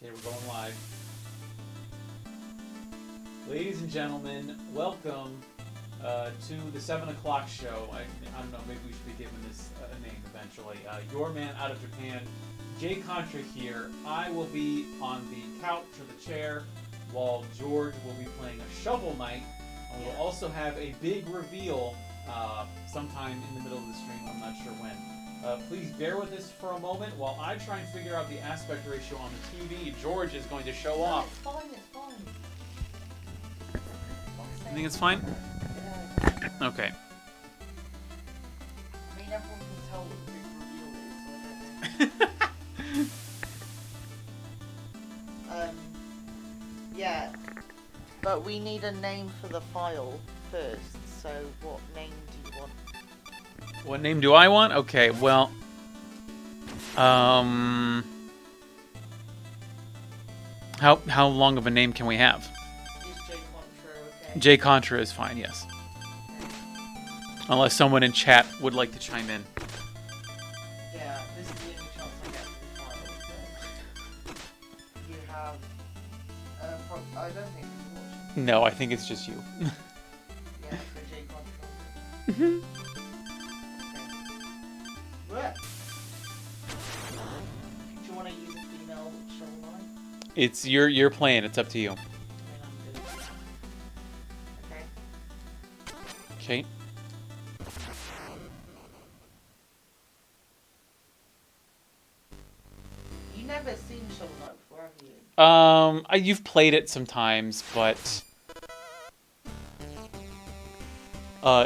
Okay, we're going live. Ladies and gentlemen, welcome to the 7 o'clock show. I don't know, maybe we should be giving this a name eventually. Your man out of Japan, Jay Contra here. I will be on the couch or the chair while George will be playing a Shovel Knight. And we'll also have a big reveal sometime in the middle of the stream. I'm not sure when. Please bear with us for a moment while I try and figure out the aspect ratio on the TV. George is going to show off. It's fine, it's fine. You think it's fine? Yeah. Okay. I mean, everyone can tell what the big reveal is, so I don't know. Yeah. But we need a name for the file first, so what name do you want? What name do I want? Okay, well, how long of a name can we have? Is Jay Contra okay? Jay Contra is fine, yes. Unless someone in chat would like to chime in. Yeah, this is the only chance I get for the file, so... You have... I don't think you're watching. No, I think it's just you. Yeah, so Jay Contra. Mhm. What? Do you want to use a female Shovel Knight? It's you're playing. It's up to you. I mean, I'm good. Okay. Okay. You never seen Shovel Knight before, have you? You've played it sometimes, but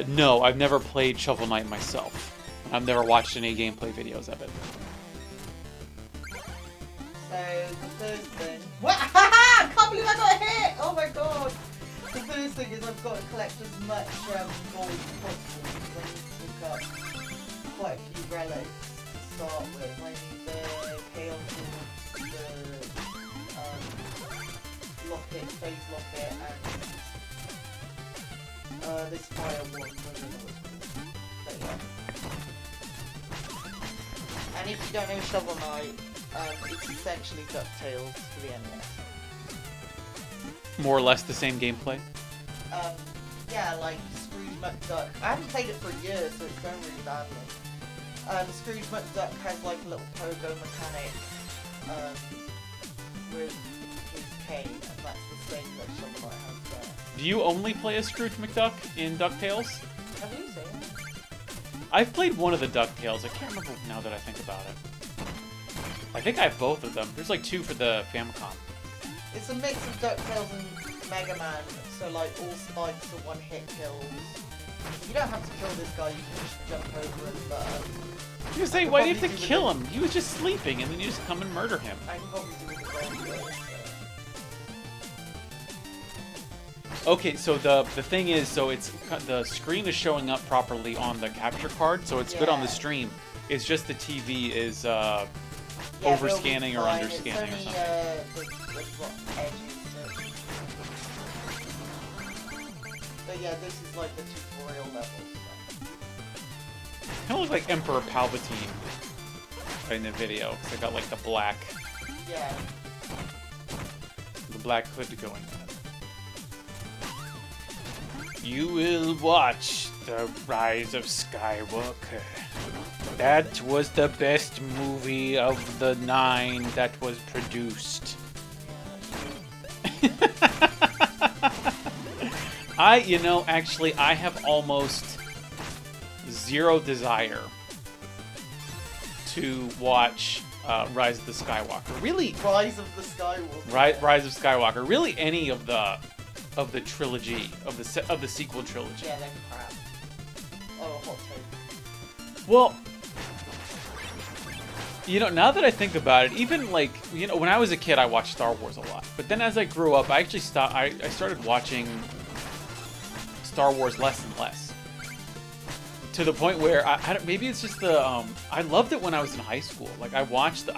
no, I've never played Shovel Knight myself. I've never watched any gameplay videos of it. So, the first thing... What? Haha! I can't believe I got hit! Oh my god! The first thing is I've got to collect as much gold as possible because I need to pick up quite a few relics to start with. I need the Chaos Orb, the locket, phase locket, and this fire one. I don't know what it's called. But yeah. And if you don't know Shovel Knight, it's essentially DuckTales for the NES. More or less the same gameplay. Yeah, like Scrooge McDuck. I haven't played it for years, so it's going really badly. Scrooge McDuck has like a little pogo mechanic with his cane, and that's the same that Shovel Knight has there. Do you only play as Scrooge McDuck in DuckTales? Have you seen it? I've played one of the DuckTales. I can't remember now that I think about it. I think I have both of them. There's like two for the Famicom. It's a mix of DuckTales and Mega Man, so like all spikes are one-hit kills. You don't have to kill this guy, you can just jump over him, but... You can say, why do you have to kill him? He was just sleeping, and then you just come and murder him. I can probably do it with the Okay, so the thing is, so it's the screen is showing up properly on the capture card, so it's good on the stream. It's just the TV is overscanning or underscanning or something. But yeah, this is like the tutorial level. Kind of look like Emperor Palpatine in the video, because they got like the black hood going on. You will watch The Rise of Skywalker. That was the best movie of the 9 that was produced. Actually, I have almost zero desire to watch Rise of the Skywalker. Really? Rise of the Skywalker. Rise of Skywalker. Really, any of the trilogy of the sequel trilogy. Yeah, they're crap. Oh, hot take. Well, now that I think about it, even like when I was a kid, I watched Star Wars a lot. But then as I grew up, I actually stopped. I started watching Star Wars less and less. To the point where I don't, maybe it's just the I loved it when I was in high school. Like I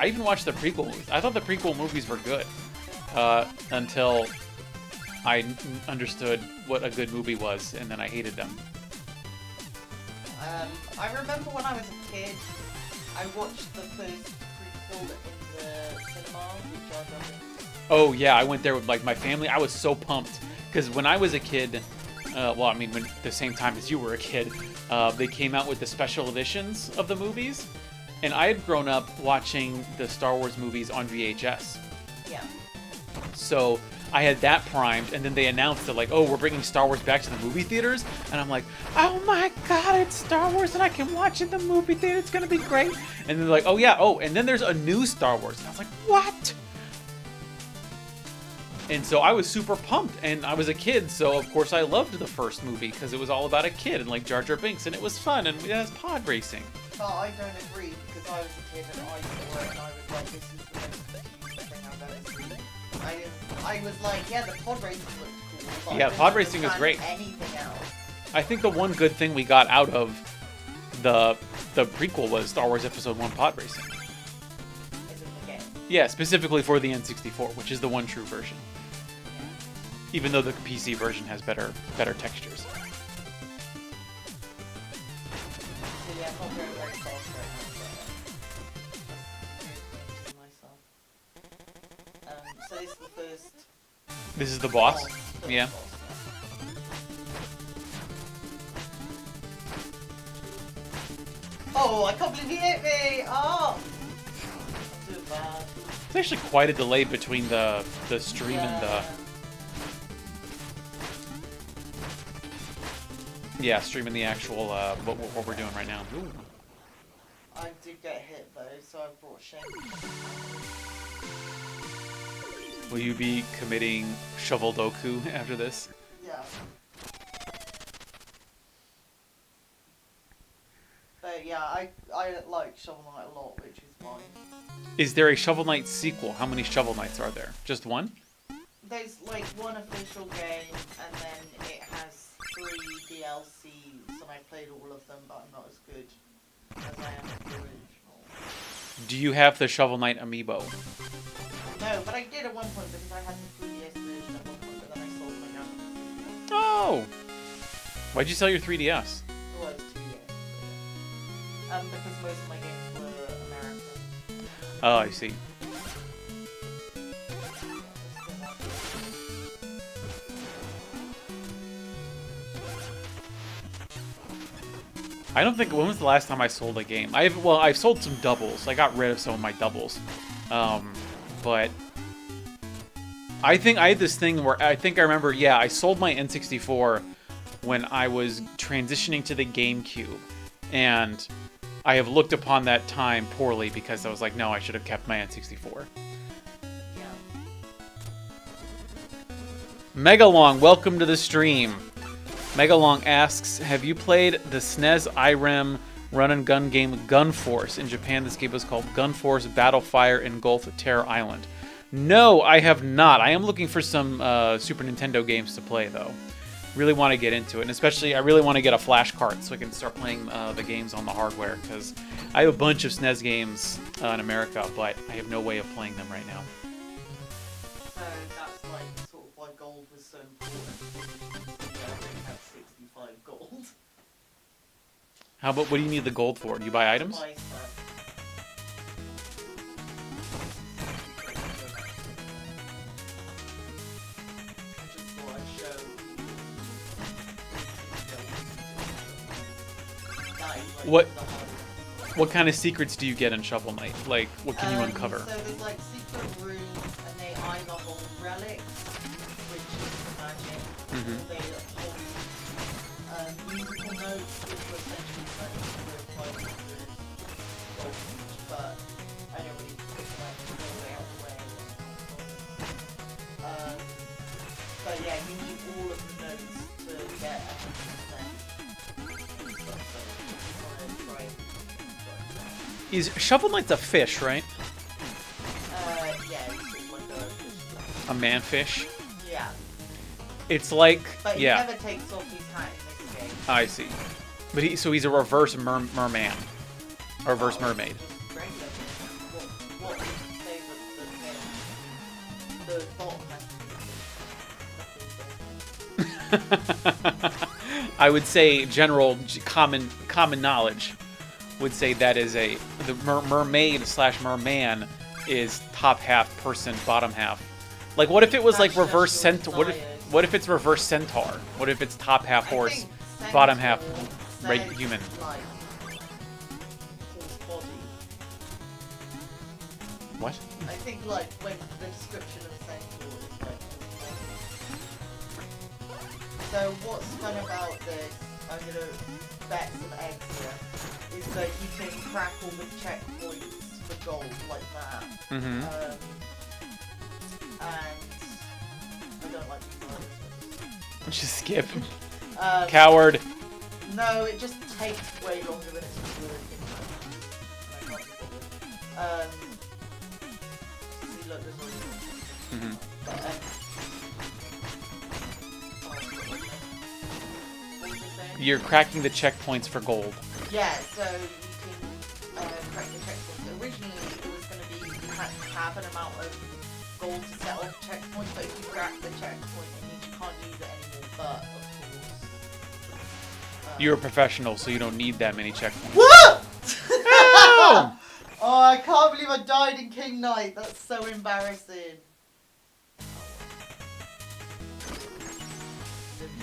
even watched the prequel movies. I thought the prequel movies were good until I understood what a good movie was, and then I hated them. I remember when I was a kid, I watched the first prequel in the cinema with Jar Jar Binks. Oh yeah, I went there with like my family. I was so pumped because when I was a kid, well, I mean, when the same time as you were a kid, they came out with the special editions of the movies, and I had grown up watching the Star Wars movies on VHS. Yeah. So I had that primed, and then they announced that like, oh, we're bringing Star Wars back to the movie theaters, and I'm like, oh my god, it's Star Wars, and I can watch it in the movie theater. It's gonna be great. And they're like, oh yeah, oh, and then there's a new Star Wars. And I was like, what? And so I was super pumped, and I was a kid, so of course I loved the first movie because it was all about a kid and like Jar Jar Binks, and it was fun, and it has pod racing. But I don't agree because I was a kid and I saw it and I was like, this is the most confusing thing I've ever seen. I was like, yeah, the pod racing looks cool. But Yeah, I didn't pod racing is understand great. Anything else? I think the one good thing we got out of the prequel was Star Wars Episode 1 pod racing. Is in the game. Yeah, specifically for the N64, which is the one true version. Even though the PC version has better textures. So yeah, I'm not very fast right now. Myself. So this is the first. This is the boss? First Yeah. boss, Oh, I can't believe he hit me! Oh! I'm doing bad. It's actually quite a delay between the stream and the... Yeah, streaming the actual, what we're doing right now. Ooh. I did get hit though, so I brought shame. Will you be committing Shovel Doku after this? Yeah. But yeah, I like Shovel Knight a lot, which is fine. Is there a Shovel Knight sequel? How many Shovel Knights are there? Just one? There's like one official game, and then it has 3 DLCs, and I played all of them, but I'm not as good as I am with the original. Do you have the Shovel Knight amiibo? No, but I did at one point because I had the 3DS version at one point, but then I sold my gun. Oh! Why'd you sell your 3DS? It was 2 years. Because most of my games were American. Oh, I see. I don't think, when was the last time I sold a game? I've sold some doubles. I got rid of some of my doubles. But I think I had this thing where I remember, yeah, I sold my N64 when I was transitioning to the GameCube. And I have looked upon that time poorly because I was like, no, I should have kept my N64. Yeah. Megalong, welcome to the stream. Megalong asks, have you played the SNES IREM run and gun game Gun Force? In Japan, this game was called Gun Force Battlefire Engulf Terror Island. No, I have not. I am looking for some Super Nintendo games to play, though. Really want to get into it, and especially I really want to get a flash cart so I can start playing the games on the hardware, because I have a bunch of SNES games in America, but I have no way of playing them right now. So that's like sort of why gold was so important. Yeah, I only have 65 gold. How about, what do you need the gold for? Do you buy items? Buy stuff. I just thought I'd show. That is, like, What- the hardest. What kind of secrets do you get in Shovel Knight? Like, what can you uncover? So there's like secret rooms, and they either hold relics, which is magic, Mhm. or they hold musical notes, which were essentially worth 500 gold each, but I don't really pick them up all the way out the way. But yeah, you need all of the notes to get 100%. So if you want to try it. Is Shovel Knight's a fish, right? Yeah, it's sort of like a fish. A man-fish? Yeah, It's like, but he yeah, never takes off his hat in this game. I see. But so he's a reverse merman. Or reverse mermaid. Just regular fish. What would you say was the bottom has to be? I would say general common knowledge would say that is the mermaid / merman is top half person, bottom half Like, what if it was like That's reverse just your centaur? desires. What if it's reverse centaur? What if it's top half I horse, think bottom half centaur human? says, like, horse body. What? I think like when the description of centaur is like horse body. So what's fun about this, I'm gonna bet some eggs here, is that you can crack all the checkpoints for gold like that. Mm-hmm. And I don't like these ones. Just skip. Um, Coward. No, it just takes way longer than it's supposed to. And I can't be bothered. See, look, there's all Mm-hmm. but, what was I saying? You're cracking the checkpoints for gold. Yeah, so you can crack the checkpoints. Originally, it was going to be you had to have an amount of gold to set off checkpoint, but if you crack the checkpoint, it means you can't use it anymore. But of course, You're a professional, so you don't need that many checkpoints. What? Oh! Oh, I can't believe I died in King Knight. That's so embarrassing.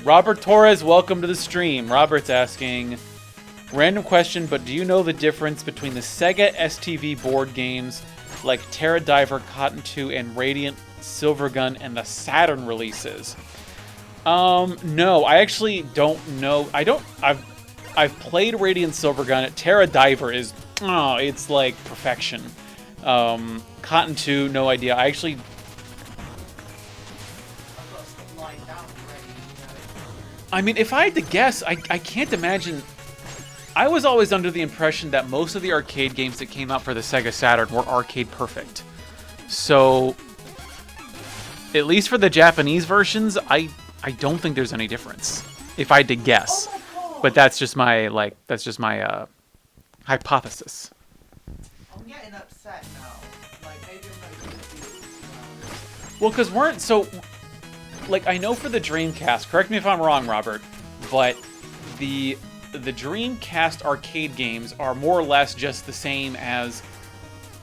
Robert Torres, welcome to the stream. Robert's asking, random question, but do you know the difference between the Sega STV board games like Terra Diver, Cotton 2, and Radiant Silvergun and the Saturn releases? No, I actually don't know. I've played Radiant Silvergun. Terra Diver is, it's like perfection. Cotton 2, no idea. I actually, I've got stuff lying down already, you know. I mean, if I had to guess, I can't imagine. I was always under the impression that most of the arcade games that came out for the Sega Saturn were arcade perfect. So, at least for the Japanese versions, I don't think there's any difference. If I had to guess. Oh my god! But that's just my, hypothesis. I'm getting upset now. Like, maybe I'm not going to do this. Well, because I know for the Dreamcast, correct me if I'm wrong, Robert, but the Dreamcast arcade games are more or less just the same as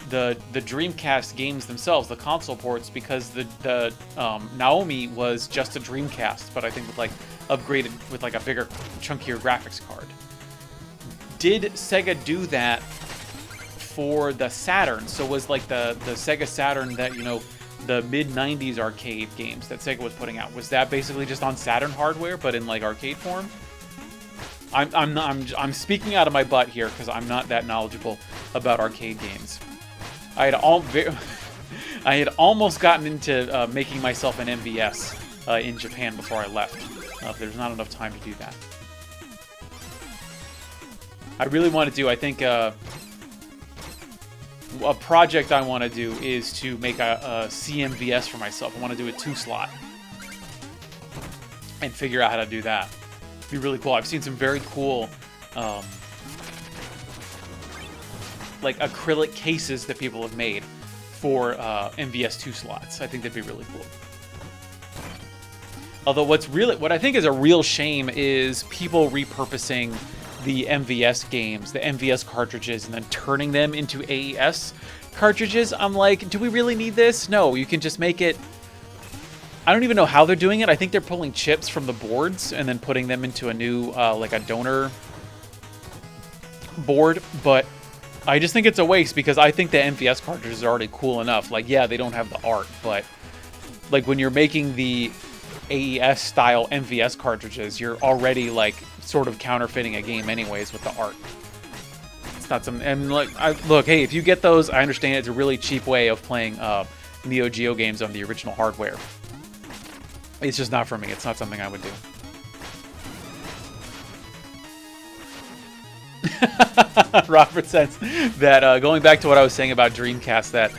the Dreamcast games themselves, the console ports, because the Naomi was just a Dreamcast, but I think with upgraded with a bigger, chunkier graphics card. Did Sega do that for the Saturn? So was the Sega Saturn that, the mid-90s arcade games that Sega was putting out, was that basically just on Saturn hardware but in arcade form? I'm speaking out of my butt here because I'm not that knowledgeable about arcade games. I had almost gotten into making myself an MVS in Japan before I left. There's not enough time to do that. I really want to do, I think, a project I want to do is to make a CMVS for myself. I want to do a 2-slot and figure out how to do that. It'd be really cool. I've seen some very cool acrylic cases that people have made for MVS 2-slots. I think that'd be really cool. Although what I think is a real shame is people repurposing the MVS games, the MVS cartridges, and then turning them into AES cartridges. I'm like, do we really need this? No, you can just make it. I don't even know how they're doing it. I think they're pulling chips from the boards and then putting them into a new, a donor board. But I just think it's a waste because I think the MVS cartridges are already cool enough. Yeah, they don't have the art, but when you're making the AES style MVS cartridges, you're already sort of counterfeiting a game anyways with the art. It's not some, and look, hey, if you get those, I understand it's a really cheap way of playing Neo Geo games on the original hardware. It's just not for me. It's not something I would do. Robert says that going back to what I was saying about Dreamcast, that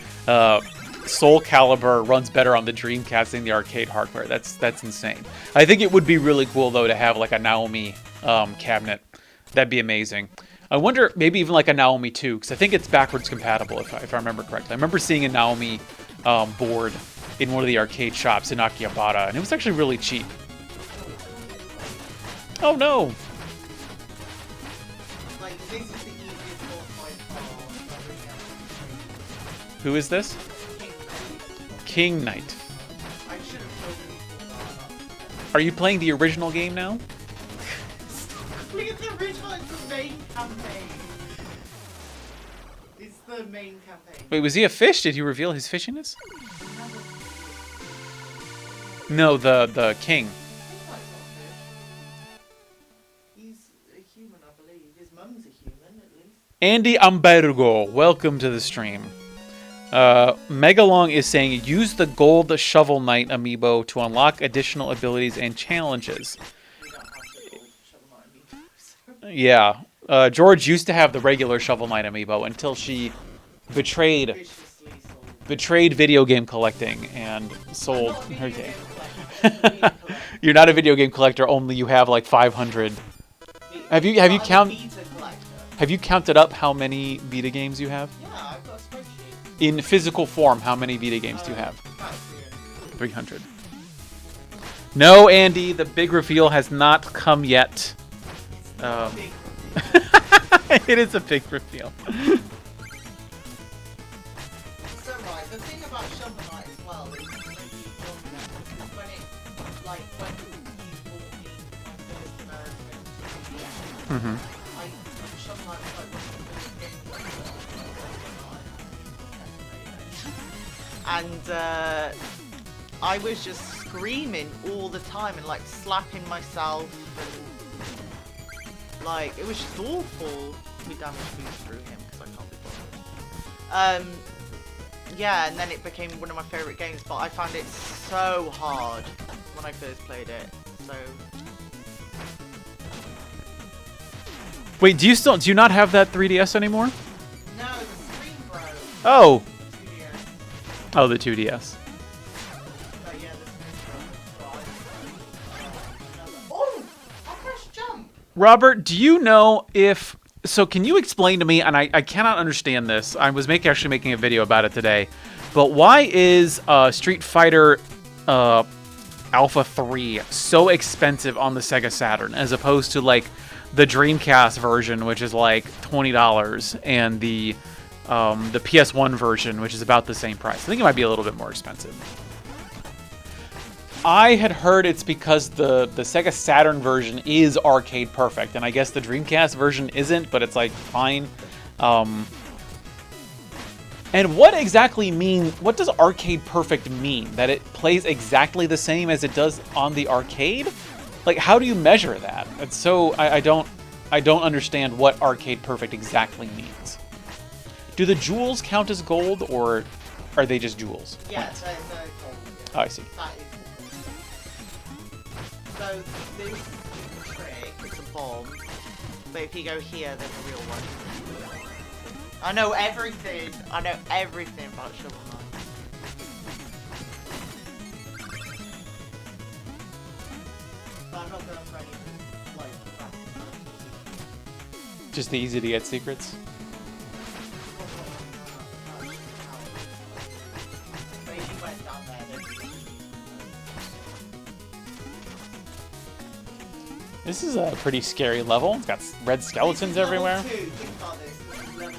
Soul Calibur runs better on the Dreamcast than the arcade hardware. That's insane. I think it would be really cool though to have a Naomi cabinet. That'd be amazing. I wonder maybe even a Naomi 2, because I think it's backwards compatible if I remember correctly. I remember seeing a Naomi board in one of the arcade shops in Akihabara, and it was actually really cheap. Oh no! This is the easiest boss by far. Who is this? King Knight. Are you playing the original game now? Look at the original, it's the main campaign. It's the main campaign. Wait, was he a fish? Did you reveal his fishiness? No, the king. He's a human, I believe. His mum's a human, at least. Andy Ambergo, welcome to the stream. Megalong is saying, use the gold Shovel Knight amiibo to unlock additional abilities and challenges. We don't have the gold Shovel Knight amiibo, so Yeah. George used to have the regular Shovel Knight amiibo until she betrayed viciously sold. video game collecting and sold I'm not a her video game. game collector. You're not a video game collector, only you have like 500. Have you I'm a counted? Vita collector. Have you counted up how many Vita games you have? Yeah, I've got a spreadsheet. In physical form, how many Vita games do you have? About 300. 300. No, Andy, the big reveal has not come yet. It's not a big It is a big reveal. So right, the thing about Shovel Knight as well is maybe when it, like, when you bought me my first American DS, Mm-hmm. Shovel Knight was like one of the first games I played. And I was just screaming all the time and like slapping myself and like it was just awful. We damage boost through him because I can't be bothered. Yeah, and then it became one of my favorite games, but I found it so hard when I first played it. So Wait, do you not have that 3DS anymore? no, the screen broke. Oh. 2DS. Oh, the 2DS. But yeah, the screen broke. Oh, I pressed jump. Robert, do you know if... So can you explain to me, and I cannot understand this. I was actually making a video about it today. But why is Street Fighter Alpha 3 so expensive on the Sega Saturn as opposed to like the Dreamcast version, which is like $20, and the PS1 version, which is about the same price? I think it might be a little bit more expensive. I had heard it's because the Sega Saturn version is arcade perfect, and I guess the Dreamcast version isn't, but it's like fine. And what does arcade perfect mean? That it plays exactly the same as it does on the arcade? Like, how do you measure that? It's so I don't understand what arcade perfect exactly means. Do the jewels count as gold, or are they just jewels? Yeah, they're gold. Yeah. Oh, I see. That is gold. So this trick is a bomb, but if you go here, there's a real one. I know everything. I know everything about Shovel Knight. But I'm not going for anything like that. Just the easy to get secrets? But if you went down there, then you This is a pretty scary level. It's got red skeletons everywhere. Level 2, think about this. This is level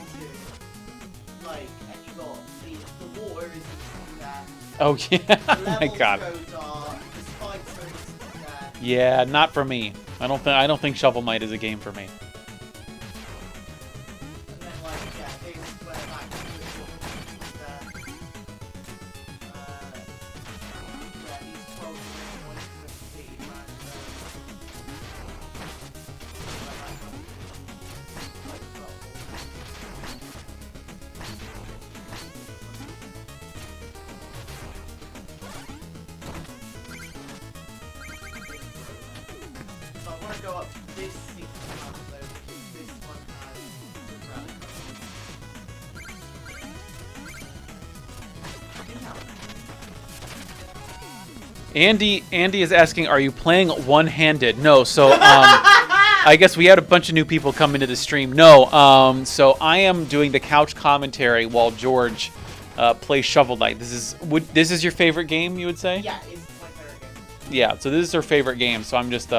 2. Like, and you got the water is there. Oh yeah, The oh my levels god. go dark. The spikes are there. Yeah, not for me. I don't think Shovel Knight is a game for me. And then like, yeah, this is where that there. Yeah, these 12 points are completely random. So I want to go up this secret path though, because this one has the relic. Andy is asking, are you playing one-handed? No, so I guess we had a bunch of new people come into the stream. No, so I am doing the couch commentary while George plays Shovel Knight. This is your favorite game, you would say? Yeah, it's my favorite game. Yeah, so this is her favorite game, so I'm just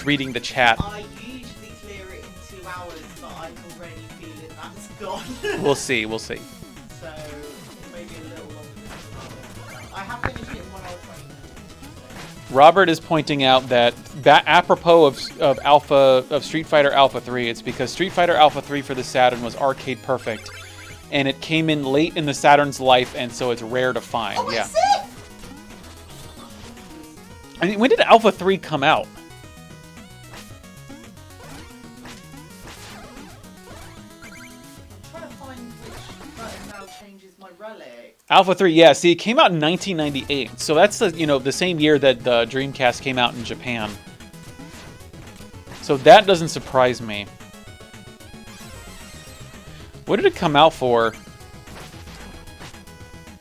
reading the chat. I usually clear it in 2 hours, but I'm already feeling that's gone. We'll see. So, it may be a little longer than 2 hours. I have finished it in 1 hour 20 minutes. Robert is pointing out that apropos of Street Fighter Alpha 3, it's because Street Fighter Alpha 3 for the Saturn was arcade perfect, and it came in late in the Saturn's life, and so it's rare to find. Oh, yeah. is it? I mean, when did Alpha 3 come out? I'm trying to find which button now changes my relic. Alpha 3, yeah. See, it came out in 1998, so that's the same year that the Dreamcast came out in Japan. So that doesn't surprise me. What did it come out for?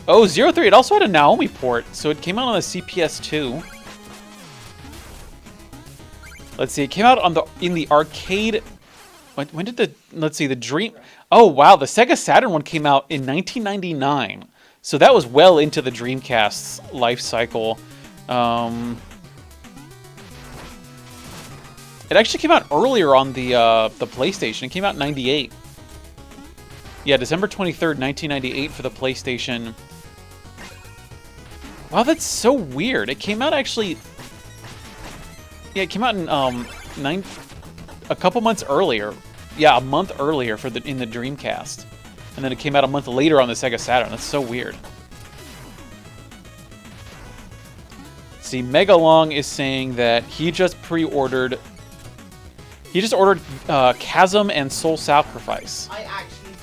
Oh, 03. It also had a Naomi port, so it came out on the CPS2. Let's see. It came out in the arcade. When did the Dream? Oh wow, the Sega Saturn one came out in 1999. So that was well into the Dreamcast's life cycle. It actually came out earlier on the PlayStation. It came out in 98. Yeah, December 23rd, 1998 for the PlayStation. Wow, that's so weird. It came out actually... Yeah, it came out in a couple months earlier. Yeah, a month earlier in the Dreamcast. And then it came out a month later on the Sega Saturn. That's so weird. See, Megalong is saying that he just pre-ordered... He just ordered Chasm and Soul Sacrifice. I actually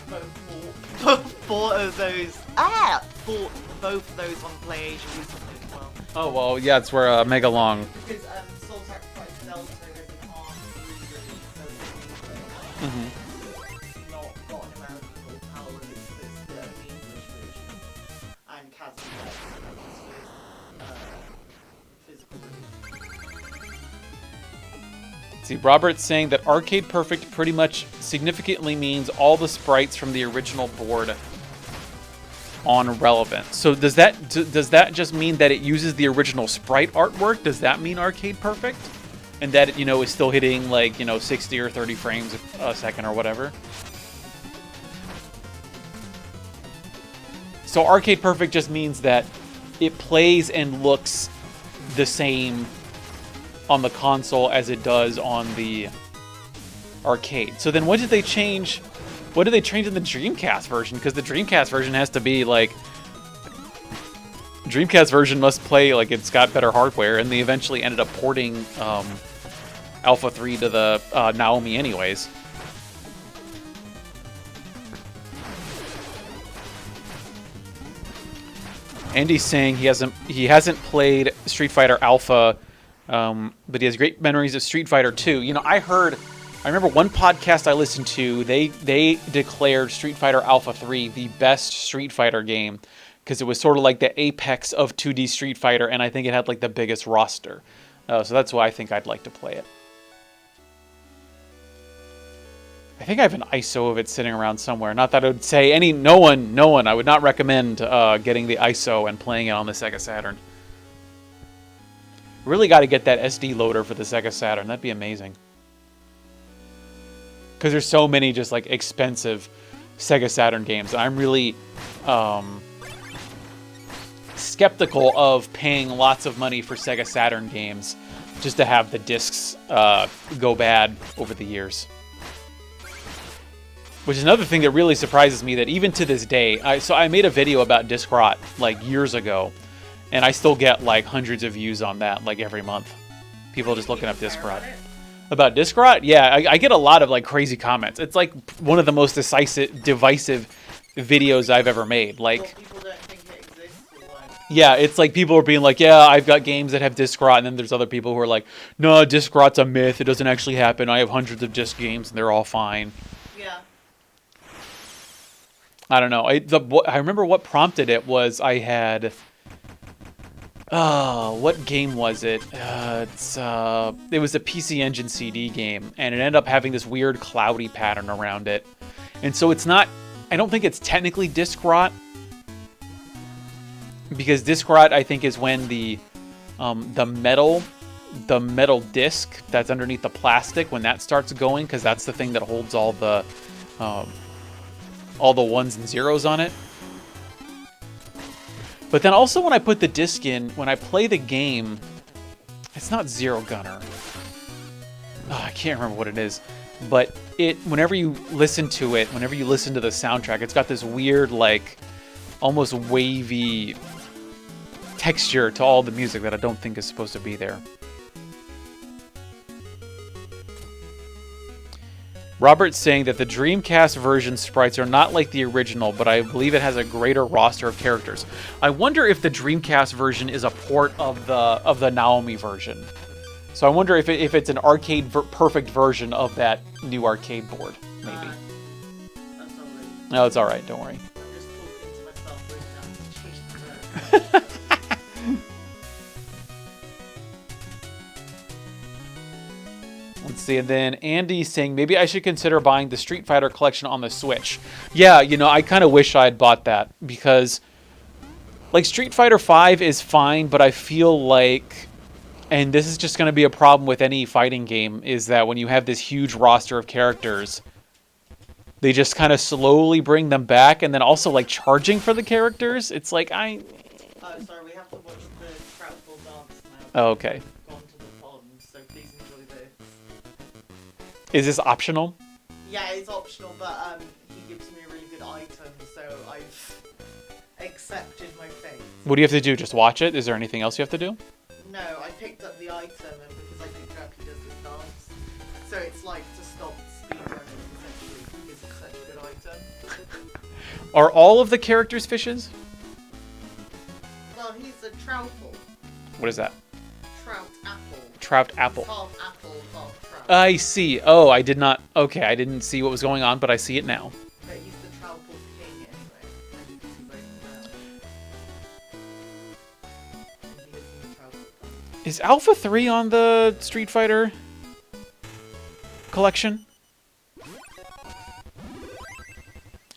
bought of those. Bought both of those on PlayAsia recently as well. Oh, well, yeah, it's where Megalong... Because Soul Sacrifice Delta has an ARM re-release, so it's in English. It's not got an American power, it's the English version. And Chasm physical release. See, Robert's saying that Arcade Perfect pretty much significantly means all the sprites from the original board on relevant. So does that just mean that it uses the original sprite artwork? Does that mean Arcade Perfect? And that it, is still hitting like, 60 or 30 frames a second or whatever? So Arcade Perfect just means that it plays and looks the same on the console as it does on the arcade. So then what did they change? What did they change in the Dreamcast version? Because the Dreamcast version has to be like... Dreamcast version must play like it's got better hardware, and they eventually ended up porting Alpha 3 to the Naomi anyways. Andy's saying he hasn't played Street Fighter Alpha, but he has great memories of Street Fighter 2. I remember one podcast I listened to, they declared Street Fighter Alpha 3 the best Street Fighter game because it was sort of like the apex of 2D Street Fighter, and I think it had like the biggest roster. So that's why I think I'd like to play it. I think I have an ISO of it sitting around somewhere. Not that I would say no one. I would not recommend getting the ISO and playing it on the Sega Saturn. Really got to get that SD loader for the Sega Saturn. That'd be amazing. Because there's so many just like expensive Sega Saturn games. And I'm really skeptical of paying lots of money for Sega Saturn games just to have the discs go bad over the years. Which is another thing that really surprises me, that even to this day, I made a video about disc rot like years ago, and I still get like hundreds of views on that like every month. People just looking up disc rot. About disc rot? Yeah, I get a lot of like crazy comments. It's like one of the most divisive videos I've ever made. Like, People don't think it exists, or what? Yeah, it's like people are being like, yeah, I've got games that have disc rot, and then there's other people who are like, no, disc rot's a myth. It doesn't actually happen. I have hundreds of disc games, and they're all fine. Yeah. I don't know. I remember what prompted it was I had... what game was it? It was a PC Engine CD game, and it ended up having this weird cloudy pattern around it. And so it's not... I don't think it's technically disc rot, because disc rot, I think, is when the metal disc that's underneath the plastic, when that starts going, because that's the thing that holds all the ones and zeros on it. But then also when I put the disc in, when I play the game, It's not Zero Gunner. Oh, I can't remember what it is. But whenever you listen to it, whenever you listen to the soundtrack, it's got this weird, like, almost wavy texture to all the music that I don't think is supposed to be there. Robert's saying that the Dreamcast version sprites are not like the original, but I believe it has a greater roster of characters. I wonder if the Dreamcast version is a port of the Naomi version. So I wonder if it's an arcade perfect version of that new arcade board, maybe. That's alright. No, it's all right. Don't worry. I'm just talking to myself right now. Let's see, and then Andy's saying maybe I should consider buying the Street Fighter collection on the Switch. Yeah, you know, I kind of wish I had bought that because, like, Street Fighter V is fine, but I feel like, and this is just going to be a problem with any fighting game, is that when you have this huge roster of characters, they just kind of slowly bring them back, and then also, like, charging for the characters. It's like, Oh, sorry, we have to watch the Troutful dance now. Oh, okay. We've gone to the pond, so please enjoy this. Is this optional? Yeah, it's optional, but he gives me a really good item, so I've accepted my fate. What do you have to do? Just watch it? Is there anything else you have to do? No, I picked up the item, and because I picked it up, he does this dance. So it's like to stop speedrunning, essentially, because it's such a good item. Are all of the characters fishes? Well, he's a Troutful. What is that? Trout apple. Trout apple. Half apple, half trout. I see. Oh, I did not. Okay, I didn't see what was going on, but I see it now. But he's the Troutful king anyway. And you can see both of them. And he is in the Troutful. Is Alpha 3 on the Street Fighter collection?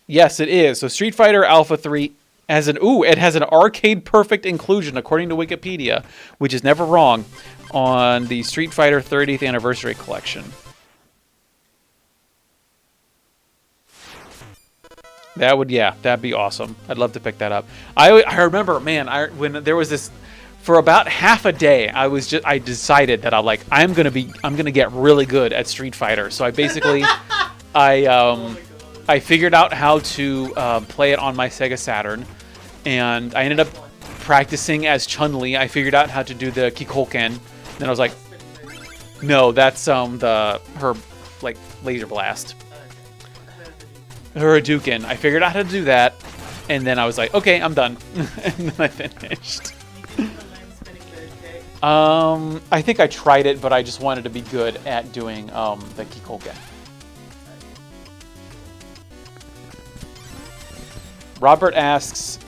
Yes, it is. So Street Fighter Alpha 3 has it has an arcade perfect inclusion according to Wikipedia, which is never wrong, on the Street Fighter 30th Anniversary collection. That'd be awesome. I'd love to pick that up. I remember, man, when there was this, for about half a day, I decided that I'm gonna get really good at Street Fighter. So I basically, I figured out how to play it on my Sega Saturn, and I ended up practicing as Chun-Li. I figured out how to do the Kikoken. Then I was like, no, that's her like laser blast. Her Hadouken. I figured out how to do that, and then I was like, okay, I'm done. And then I finished. I think I tried it, but I just wanted to be good at doing the Kikoken. Robert asks,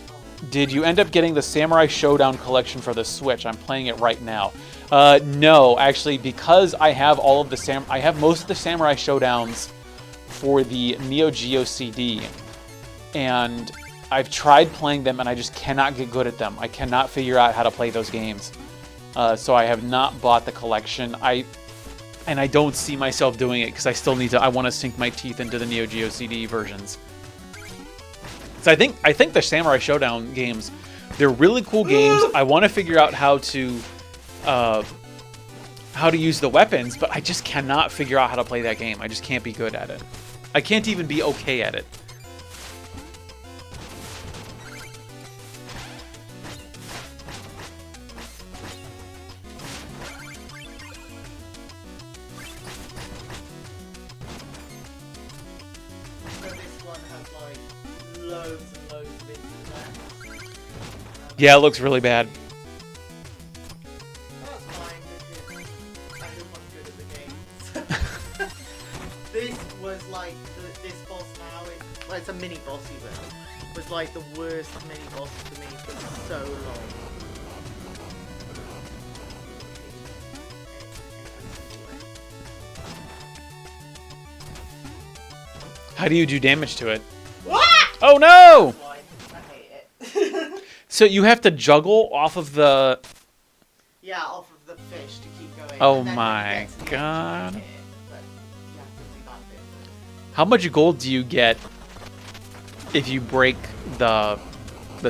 did you end up getting the Samurai Showdown collection for the Switch? I'm playing it right now. No, actually, because I have all of the I have most of the Samurai Showdowns for the Neo Geo CD, and I've tried playing them, and I just cannot get good at them. I cannot figure out how to play those games, so I have not bought the collection. And I don't see myself doing it because I still need to. I want to sink my teeth into the Neo Geo CD versions. So I think the Samurai Showdown games, they're really cool games. I want to figure out how to use the weapons, but I just cannot figure out how to play that game. I just can't be good at it. I can't even be okay at it. Loads and loads of it left. Yeah, it looks really bad. That's fine because I hope I'm good at the games. This was like this boss now. It's a mini boss even. Was like the worst mini boss for me for so long. How do you do damage to it? What? Oh no! I hate it. So you have to juggle off of the... Yeah, off of the fish to keep going. Oh And then my when you get to the God. edge, you hit it, but you have to do that bit. How much gold do you get if you break the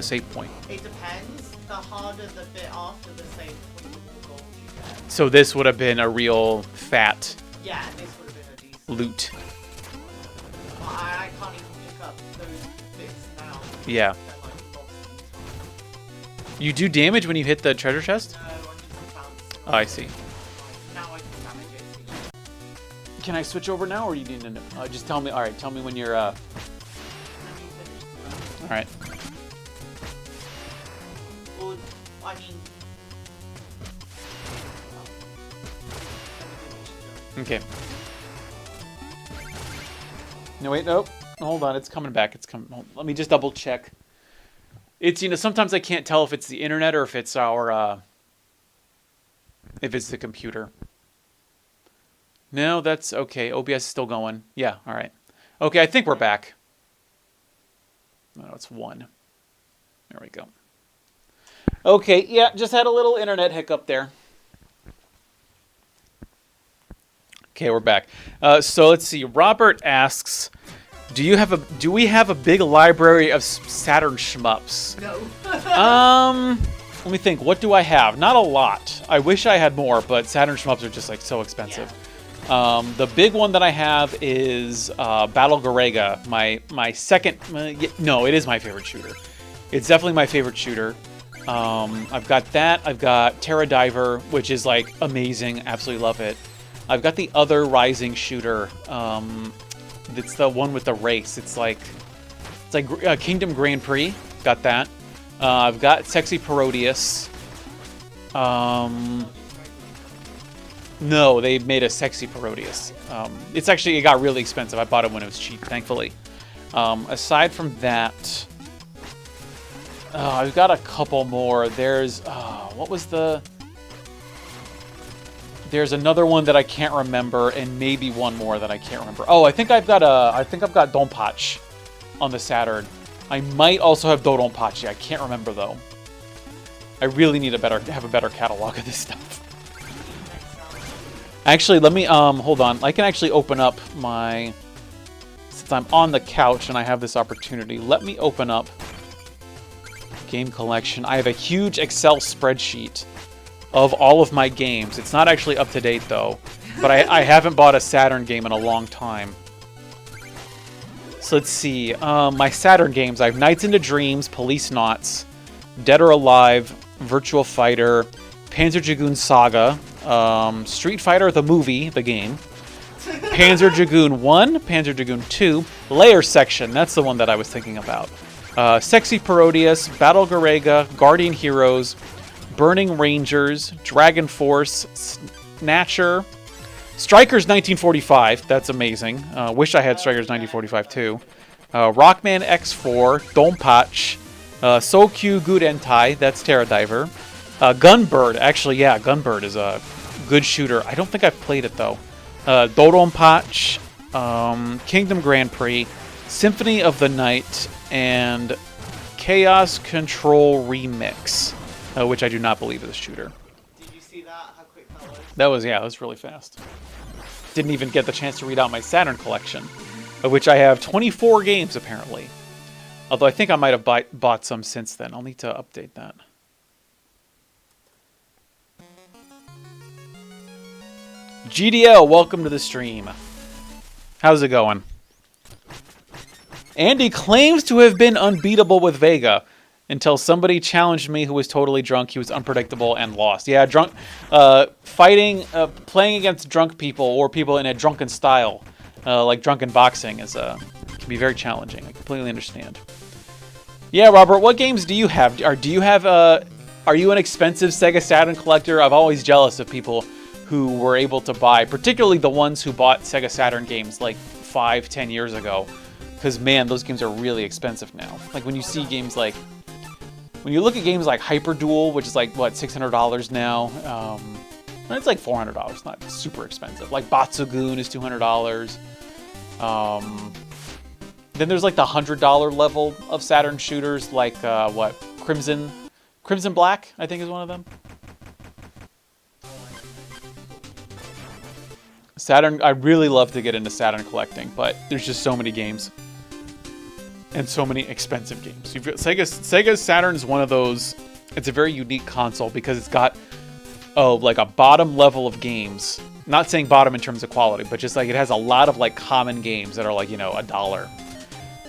save point? It depends. harder the bit after the same point of gold you get. So this would have been a real fat Yeah, this would have been a decent. loot. But I can't even pick up those bits now. Yeah. They're like lost in time. You do damage when you hit the treasure chest? No, I need to bounce. Oh, I see. Now I can damage it. See? Can I switch over now, or you need to know? Just tell me. All right, tell me when you're. All Let me finish. right. Or, I mean... Okay. No, wait, nope. Hold on, it's coming back. It's coming. Let me just double check. It's, you know, sometimes I can't tell if it's the internet or if it's our, if it's the computer. No, that's okay. OBS is still going. Yeah, all right. Okay, I think we're back. No, it's 1. There we go. Okay, yeah, just had a little internet hiccup there. Okay, we're back. So let's see. Robert asks, do we have a big library of Saturn shmups? No. Let me think. What do I have? Not a lot. I wish I had more, but Saturn shmups are just like so expensive. Yeah. The big one that I have is Battle Garega. My second. No, it is my favorite shooter. It's definitely my favorite shooter. I've got that. I've got Terra Diver, which is like amazing. Absolutely love it. I've got the other Rising shooter. It's the one with the race. It's like Kingdom Grand Prix. Got that. I've got Sexy Parodius. No, they made a Sexy Parodius. It got really expensive. I bought it when it was cheap, thankfully. Aside from that, I've got a couple more. There's There's another one that I can't remember, and maybe one more that I can't remember. Oh, I think I've got Donpachi on the Saturn. I might also have Dodonpachi. I can't remember though. I really need have a better catalog of this stuff. Actually, let me hold on. I can actually open up my, since I'm on the couch and I have this opportunity. Let me open up game collection. I have a huge Excel spreadsheet of all of my games. It's not actually up to date though, but I haven't bought a Saturn game in a long time. So let's see. My Saturn games. I have Nights into Dreams, Police Knots, Dead or Alive, Virtua Fighter, Panzer Dragoon Saga, Street Fighter the movie, the game, Panzer Dragoon 1, Panzer Dragoon 2, Layer Section. That's the one that I was thinking about. Sexy Parodius, Battle Garega, Guardian Heroes, Burning Rangers, Dragon Force, Snatcher, Strikers 1945. That's amazing. Wish I had Strikers 1945 too. Rockman X4, Donpachi, Sokyu Gudentai. That's Terra Diver. Gunbird. Actually, yeah, Gunbird is a good shooter. I don't think I've played it though. Dodonpachi, Kingdom Grand Prix, Symphony of the Night, and Chaos Control Remix. Which I do not believe is a shooter. Did you see that? How quick that was? That was really fast. Didn't even get the chance to read out my Saturn collection, of which I have 24 games apparently. Although I think I might have bought some since then. I'll need to update that. GDL, welcome to the stream. How's it going? Andy claims to have been unbeatable with Vega. Until somebody challenged me who was totally drunk. He was unpredictable and lost. Yeah, drunk, playing against drunk people or people in a drunken style, like drunken boxing, can be very challenging. I completely understand. Yeah, Robert, what games do you have? Are you an expensive Sega Saturn collector? I'm always jealous of people who were able to buy, particularly the ones who bought Sega Saturn games like 5-10 years ago. Because, man, those games are really expensive now. Like, when you see games like... When you look at games like Hyper Duel, which is like, what, $600 now? It's like $400, not super expensive. Like Batsugun is $200. Then there's like the $100 level of Saturn shooters, like, Crimson Black, I think is one of them. Saturn, I really love to get into Saturn collecting, but there's just so many games. And so many expensive games. You've got Sega Saturn is one of those It's a very unique console because it's got like a bottom level of games. Not saying bottom in terms of quality, but just like it has a lot of like common games that are like, $1.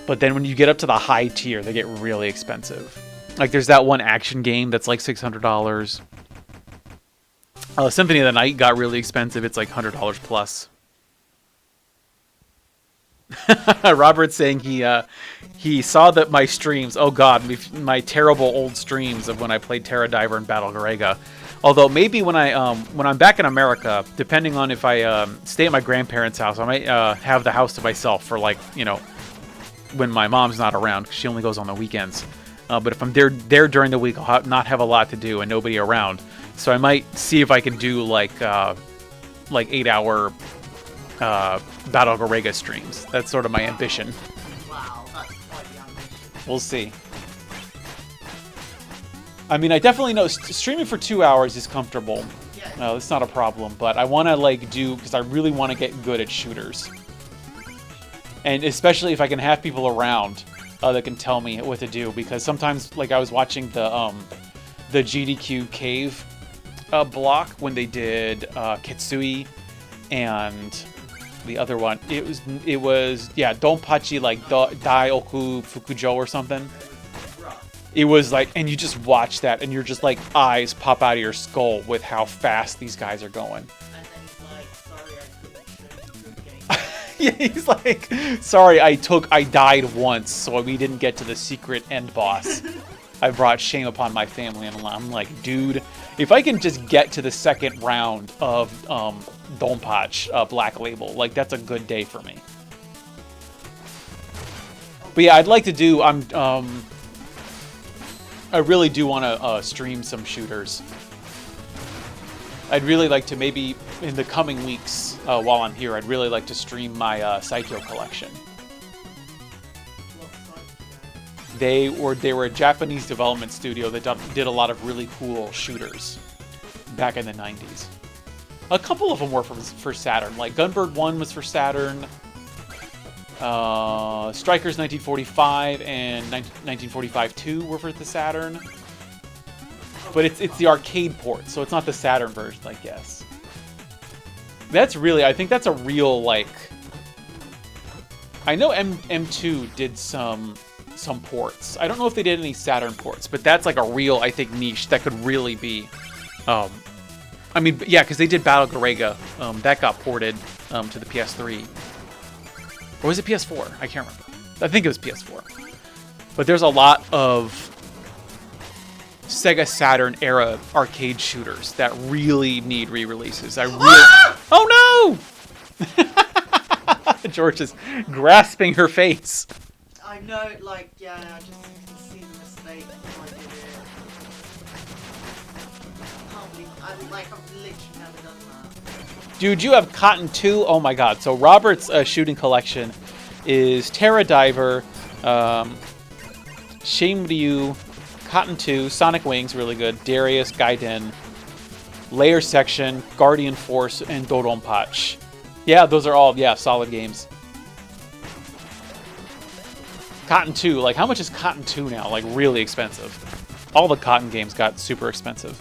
But then when you get up to the high tier, they get really expensive. Like there's that one action game that's like $600. Symphony of the Night got really expensive. It's like $100 plus. Robert's saying he saw that my streams. Oh God, my terrible old streams of when I played Terra Diver and Battle Garega. Although maybe when I'm back in America, depending on if I stay at my grandparents' house, I might have the house to myself for like when my mom's not around, because she only goes on the weekends. But if I'm there during the week, I'll not have a lot to do and nobody around. So I might see if I can do like 8-hour Battle Garega streams. That's sort of my ambition. Wow, that's quite the ambition. We'll see. I mean, I definitely know streaming for 2 hours is comfortable. Yeah. It's not a problem. But I want to because I really want to get good at shooters. And especially if I can have people around that can tell me what to do. Because sometimes, like I was watching the GDQ Cave block when they did Kitsui and the other one. It was Donpachi like Daioku Fukujo or something. It was like, and you just watch that and you're just like eyes pop out of your skull with how fast these guys are going. And then he's like, sorry, I couldn't show you the game. Yeah, he's like, sorry, I died once, so we didn't get to the secret end boss. I brought shame upon my family, and I'm like, dude, if I can just get to the second round of Donpachi Black Label, like that's a good day for me. But yeah, I'd like to do. I really do want to stream some shooters. I'd really like to maybe in the coming weeks while I'm here. I'd really like to stream my Saikyo collection. They were a Japanese development studio that did a lot of really cool shooters back in the 90s. A couple of them were for Saturn. Like Gunbird 1 was for Saturn. Strikers 1945 and 1945-2 were for the Saturn. But it's the arcade port, so it's not the Saturn version, I guess. That's really, I think that's a real, like... I know M2 did some ports. I don't know if they did any Saturn ports, but that's like a real, I think, niche that could really be... I mean, yeah, because they did Battle Garega. That got ported to the PS3. Or was it PS4? I can't remember. I think it was PS4. But there's a lot of Sega Saturn era arcade shooters that really need re-releases. Oh no! George is grasping her face. I know, like, yeah, I just see the mistake before I did it. I've literally never done that. Dude, you have Cotton 2? Oh my god. So Robert's shooting collection is Terra Diver, Shenryu, Cotton 2, Sonic Wings, really good, Darius, Gaiden, Layer Section, Guardian Force, and Donpachi. Yeah, those are all, solid games. Cotton 2, like, how much is Cotton 2 now? Like, really expensive. All the Cotton games got super expensive.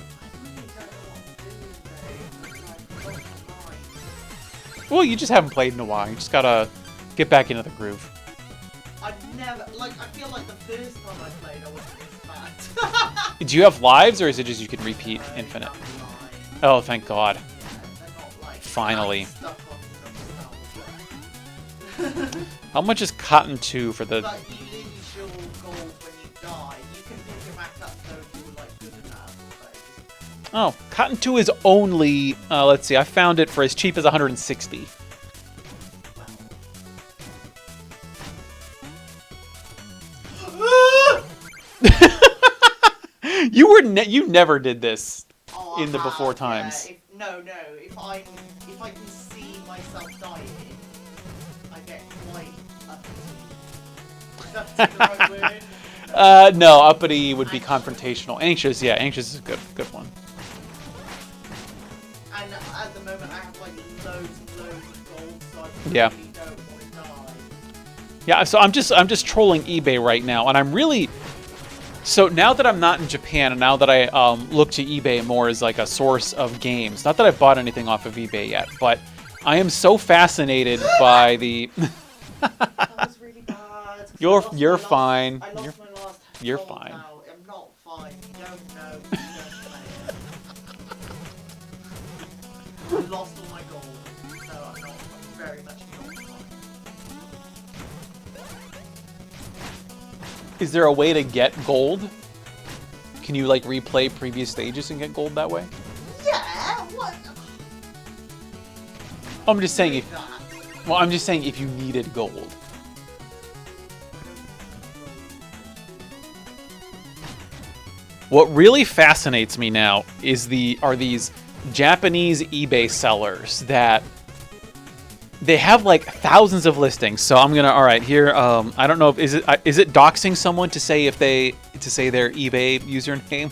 Well, you just haven't played in a while. You just gotta get back into the groove. I feel like the first time I played, I wasn't this bad. Do you have lives, or is it just you can repeat infinite? Oh, thank God. Finally. How much is Cotton 2 for the... Like, you lose your gold when you die. You can pick it back up though if you were, like, good enough. Oh, Cotton 2 is only... let's see, I found it for as cheap as 160. You never did this in the before times. Yeah, if I can see myself dying, I get quite uppity. That's the right word. No, uppity would be confrontational. Anxious, yeah, anxious is a good one. And at the moment, I have like loads and loads of gold, so I Yeah. really don't want to die. Yeah, so I'm just trolling eBay right now, and I'm really So now that I'm not in Japan, and now that I look to eBay more as like a source of games, not that I've bought anything off of eBay yet, but I am so fascinated by the. That was really bad. You're fine. I lost my last. You're gold fine. Now. I'm not fine. You don't know. You don't play it. I lost all my gold, so I'm very much not fine. Is there a way to get gold? Can you like replay previous stages and get gold that way? Yeah. What? I'm just saying if. That. Well, I'm just saying if you needed gold. What really fascinates me now is are these Japanese eBay sellers that they have like thousands of listings. So I'm gonna, all right, here. I don't know if is it doxing someone to say their eBay username.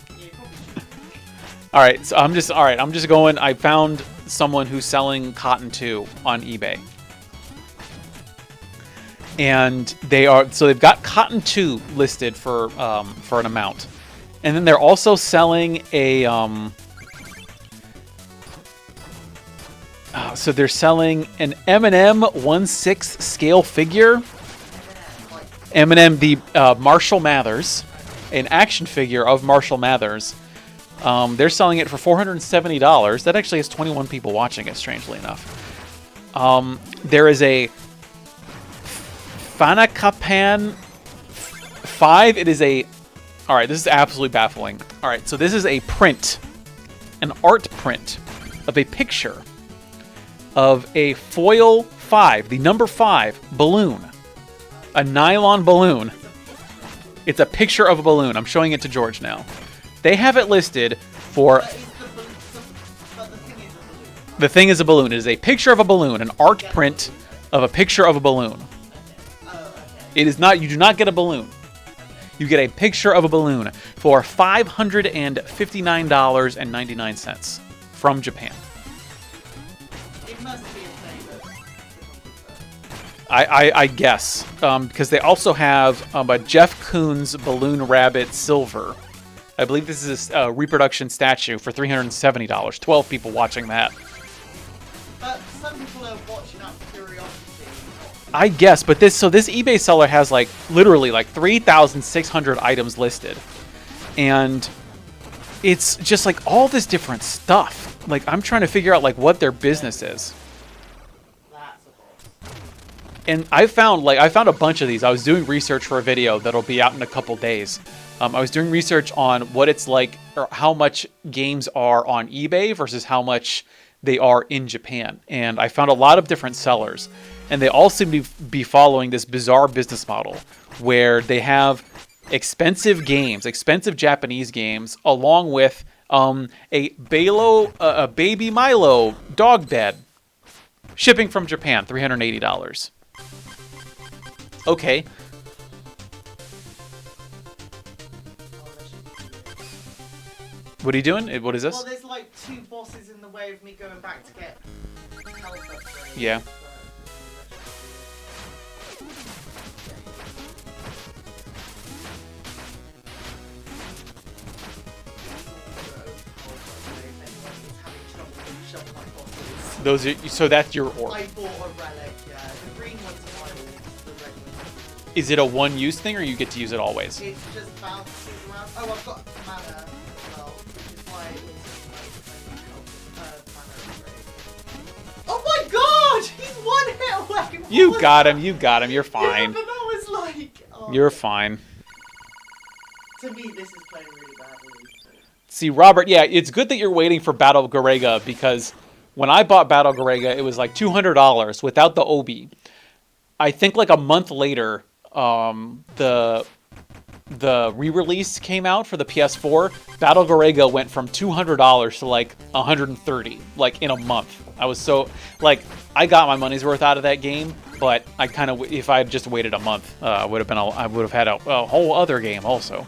All right, so I'm just going. I found someone who's selling Cotton 2 on eBay. And they've got Cotton 2 listed for an amount. And then they're also selling a so they're selling an Eminem 1/6 scale figure. Eminem, the Marshall Mathers, an action figure of Marshall Mathers. They're selling it for $470. That actually has 21 people watching it, strangely enough. There is a Fanakapan 5. It is a... Alright, this is absolutely baffling. Alright, so this is a print, an art print of a picture of a foil 5, the number 5 balloon. A nylon balloon. It's a picture of a balloon. I'm showing it to George now. They have it listed for... The thing is a balloon. It is a picture of a balloon, an art print of a picture of a balloon. It is not... You do not get a balloon. You get a picture of a balloon for $559.99 from Japan. It must be a thing. I guess. Because they also have a Jeff Koons Balloon Rabbit Silver. I believe this is a reproduction statue for $370. 12 people watching that. But some people are watching out for curiosity. I guess, but this eBay seller has like literally like 3,600 items listed, and it's just like all this different stuff. Like I'm trying to figure out like what their business is. That's a boss. And I found a bunch of these. I was doing research for a video that'll be out in a couple days. I was doing research on what it's like or how much games are on eBay versus how much they are in Japan, and I found a lot of different sellers. And they all seem to be following this bizarre business model where they have expensive games, expensive Japanese games, along with a Baby Milo dog bed, shipping from Japan, $380. Okay. What are you doing? What is this? Well, there's like 2 bosses in the way of me going back to get health upgrades. Yeah. So that's your orb. I bought a relic, yeah. The green one's my orb, the red one's... Is it a one-use thing, or you get to use it always? It just bounces around. Oh, I've got mana as well, which is why it was mana upgrade. Oh my god! He's 1 hit away! You got him, you're fine. Yeah, but that was like... Oh. You're fine. To me, this is playing really badly. See, Robert, yeah, it's good that you're waiting for Battle Garega, because when I bought Battle Garega, it was like $200 without the Obi. I think like a month later, the re-release came out for the PS4. Battle Garega went from $200 to like $130, like in a month. I was so, like, I got my money's worth out of that game, but I kind of, if I had just waited a month, I would have had a whole other game also.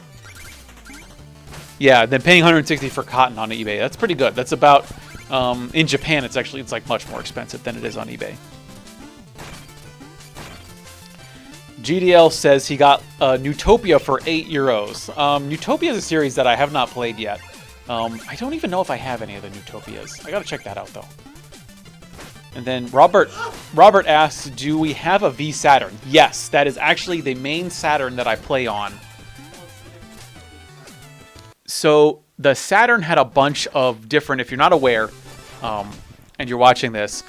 Yeah, then paying $160 for Cotton on eBay, that's pretty good. That's about, in Japan, it's like much more expensive than it is on eBay. GDL says he got Newtopia for €8. Newtopia is a series that I have not played yet. I don't even know if I have any of the Newtopias. I gotta check that out though. And then Robert asks, do we have a V Saturn? Yes, that is actually the main Saturn that I play on. So the Saturn had a bunch of different, if you're not aware, and you're watching this,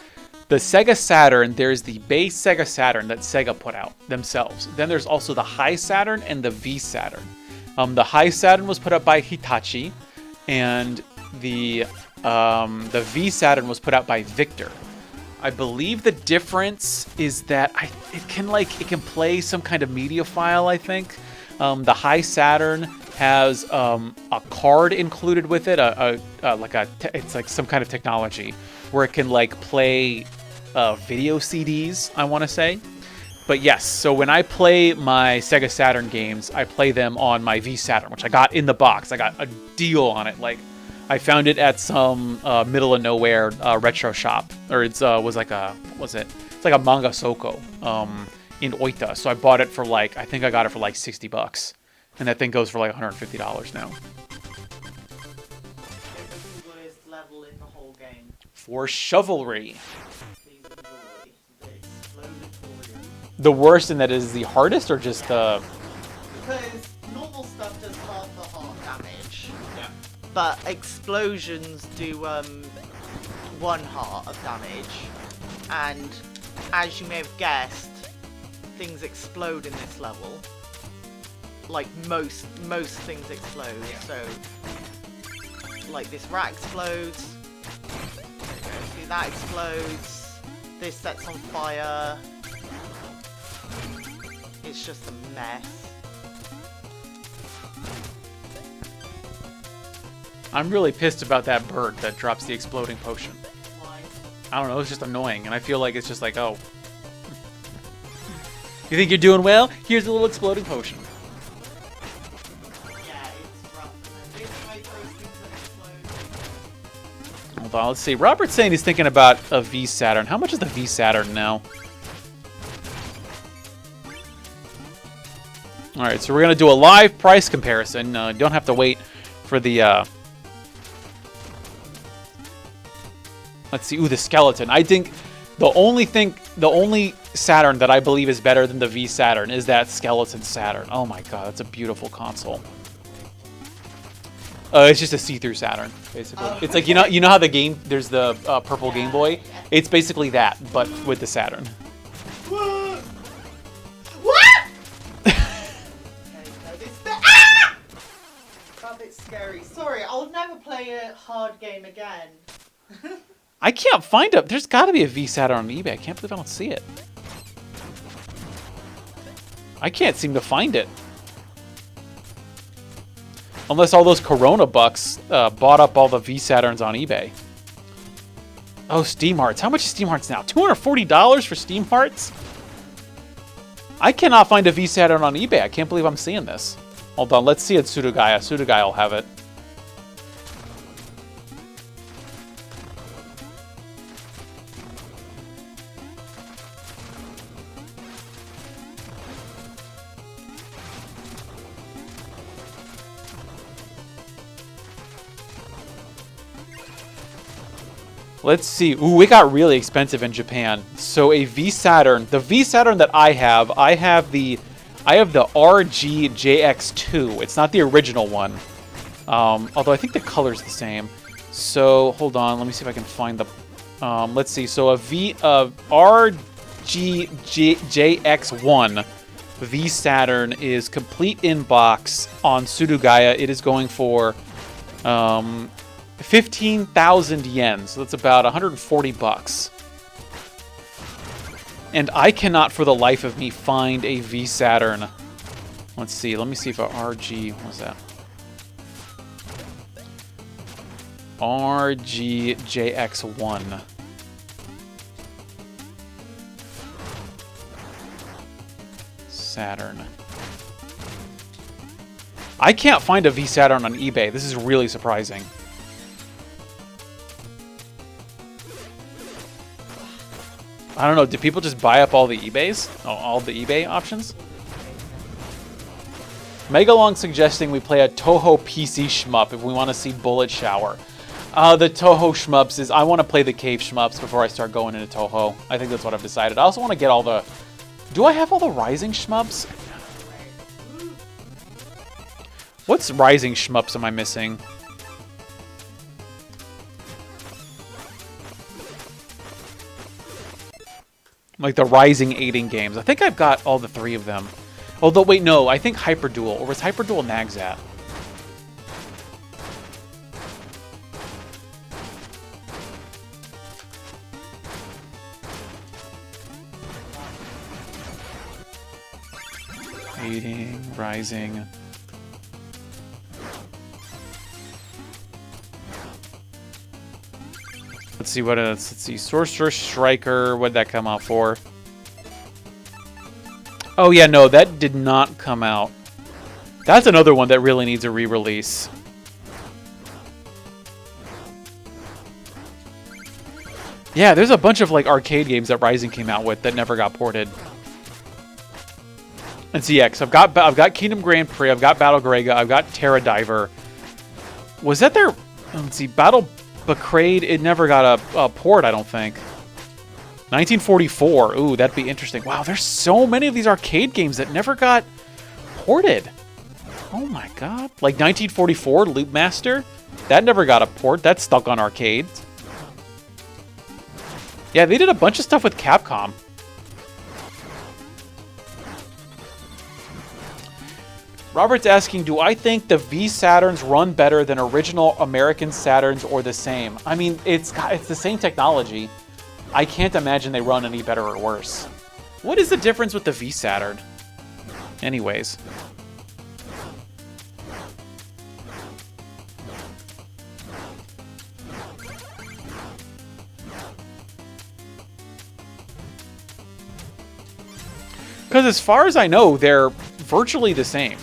the Sega Saturn, there's the base Sega Saturn that Sega put out themselves. Then there's also the High Saturn and the V Saturn. The High Saturn was put out by Hitachi, and the V Saturn was put out by Victor. I believe the difference is that it can play some kind of media file, I think. The High Saturn has a card included with it, it's like some kind of technology where it can like play video CDs, I want to say. But yes, so when I play my Sega Saturn games, I play them on my V Saturn, which I got in the box. I got a deal on it. Like, I found it at some middle of nowhere retro shop, or it's like a Manga Soko in Oita. So I bought it for like, I think I got it for like $60, and that thing goes for like $150 now. Level in the whole game. For Chivalry. The worst in that is the hardest, or just the... Because normal stuff does half the heart damage. Yeah. But explosions do 1 heart of damage. And as you may have guessed, things explode in this level. Like most things explode. Yeah. So like this rat explodes. There you go. See, that explodes. This sets on fire. It's just a mess. I'm really pissed about that bird that drops the exploding potion. Why? I don't know, it's just annoying, and I feel like it's just like, oh. You think you're doing well? Here's a little exploding potion. Yeah, it's rough. And this way throws things that explode. Hold on, let's see. Robert's saying he's thinking about a V Saturn. How much is the V Saturn now? Alright, so we're going to do a live price comparison. You don't have to wait for the... Let's see. Ooh, the skeleton. I think the only Saturn that I believe is better than the V Saturn is that skeleton Saturn. Oh my god, that's a beautiful console. It's just a see-through Saturn, basically. Oh, it's like, you know how the game, there's the purple Game Boy? Yeah. It's basically that, but with the Saturn. What? What? That bit's scary. Sorry, I'll never play a hard game again. I can't find it. There's got to be a V Saturn on eBay. I can't believe I don't see it. I can't seem to find it. Unless all those Corona bucks bought up all the V Saturns on eBay. Oh, Steam Hearts. How much is Steam Hearts now? $240 for Steam Hearts? I cannot find a V Saturn on eBay. I can't believe I'm seeing this. Hold on, let's see at Sudogaya. Sudogaya will have it. Let's see. Ooh, it got really expensive in Japan. So a V Saturn, the V Saturn that I have the RGJX2. It's not the original one. Although I think the color's the same. So hold on, let me see if I can find the. Let's see. So a RGJX1 V Saturn is complete in box on Sudogaya. It is going for 15,000 yen, so that's about $140. And I cannot for the life of me find a V Saturn. Let's see, let me see if a RG, what was that? RGJX1. Saturn. I can't find a V Saturn on eBay. This is really surprising. I don't know. Do people just buy up all the eBays? Oh, all the eBay options? Megalong suggesting we play a Toho PC shmup if we want to see Bullet Shower. The Toho shmups is... I want to play the cave shmups before I start going into Toho. I think that's what I've decided. I also want to get all the... Do I have all the Rising shmups? What's Rising shmups am I missing? Like the Rising aiding games. I think I've got all the 3 of them. Although, wait, no. I think Hyperduel. Or was Hyperduel Nagsat? Aiding, Rising. Let's see what else. Let's see. Sorcerer Striker. What did that come out for? Oh, yeah, no, that did not come out. That's another one that really needs a re-release. Yeah, there's a bunch of like arcade games that Rising came out with that never got ported. And so yeah, cause I've got Kingdom Grand Prix, I've got Battle Garega, I've got Terra Diver. Was that their? Let's see, Battle Bacrade. It never got a port, I don't think. 1944. Ooh, that'd be interesting. Wow, there's so many of these arcade games that never got ported. Oh my god. Like 1944, Loop Master. That never got a port. That's stuck on arcades. Yeah, they did a bunch of stuff with Capcom. Robert's asking, do I think the V Saturns run better than original American Saturns or the same? I mean, it's the same technology. I can't imagine they run any better or worse. What is the difference with the V Saturn? Anyways. Because as far as I know, they're virtually the same.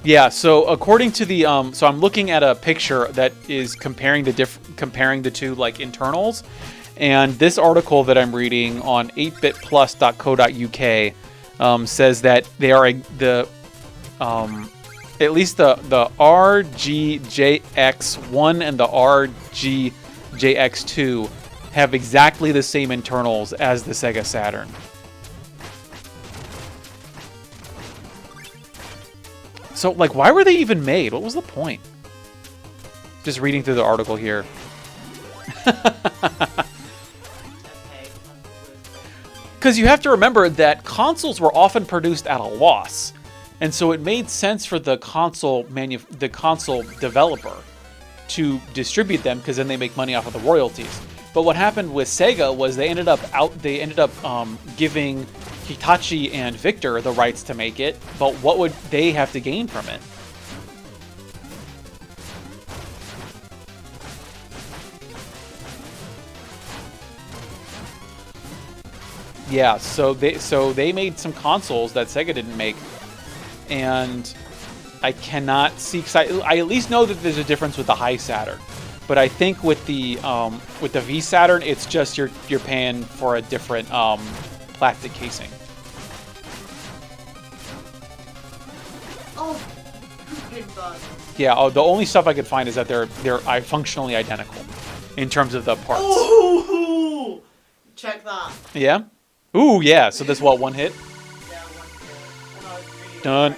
Yeah, so according to the so I'm looking at a picture that is comparing the two like internals, and this article that I'm reading on 8bitplus.co.uk says that they are at least the RGJX1 and the RGJX2 have exactly the same internals as the Sega Saturn. So, like, why were they even made? What was the point? Just reading through the article here. Because you have to remember that consoles were often produced at a loss. And so it made sense for the console developer to distribute them, because then they make money off of the royalties. But what happened with Sega was they ended up giving Hitachi and Victor the rights to make it, but what would they have to gain from it? Yeah, so they made some consoles that Sega didn't make, and I cannot see, because I at least know that there's a difference with the High Saturn, but I think with the V Saturn, it's just you're paying for a different plastic casing. Oh, good bug. Yeah, the only stuff I could find is that they're functionally identical in terms of the parts. Ooh, check that. Yeah? Ooh, yeah. So this what, one hit? Yeah, one hit. Oh, really Done.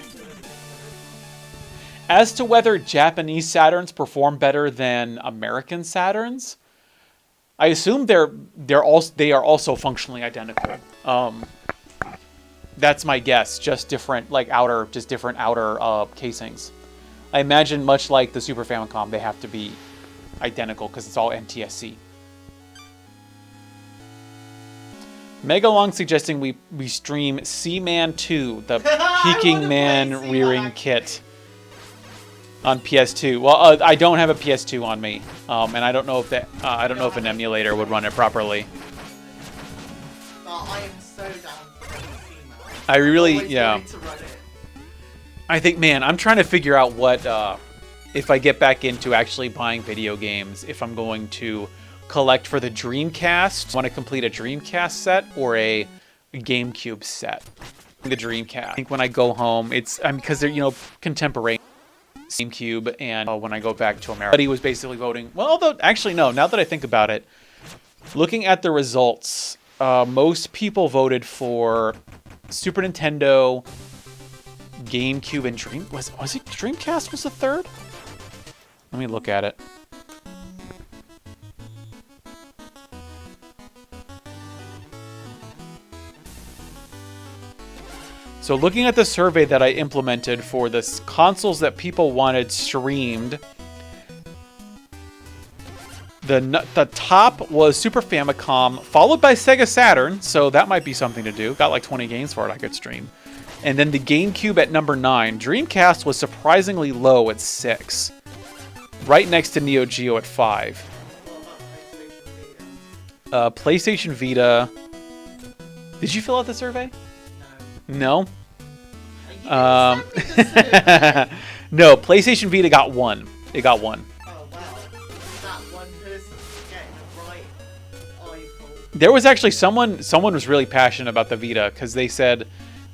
As to whether Japanese Saturns perform better than American Saturns, I assume they are also functionally identical. That's my guess. Just different outer casings. I imagine much like the Super Famicom, they have to be identical because it's all NTSC. Megalong suggesting we stream Seaman 2, the Peking Man rearing kit, on PS2. Well, I don't have a PS2 on me, and I don't know if if an emulator would run it properly. I am so down for Seaman. I really, yeah. To run it. I think, man, I'm trying to figure out what, if I get back into actually buying video games, if I'm going to collect for the Dreamcast, want to complete a Dreamcast set or a GameCube set. The Dreamcast. I think when I go home, it's because they're, you know, contemporary GameCube, and when I go back to America, he was basically voting. Well, although actually no. Now that I think about it, looking at the results, most people voted for Super Nintendo, GameCube, and was it Dreamcast was the third? Let me look at it. So looking at the survey that I implemented for the consoles that people wanted streamed, the top was Super Famicom, followed by Sega Saturn, so that might be something to do. Got like 20 games for it I could stream. And then the GameCube at number 9. Dreamcast was surprisingly low at 6. Right next to Neo Geo at 5. PlayStation Vita. Did you fill out the survey? No. No, PlayStation Vita got 1. It got 1. Oh wow. That one person getting it right. There was actually someone was really passionate about the Vita because they said,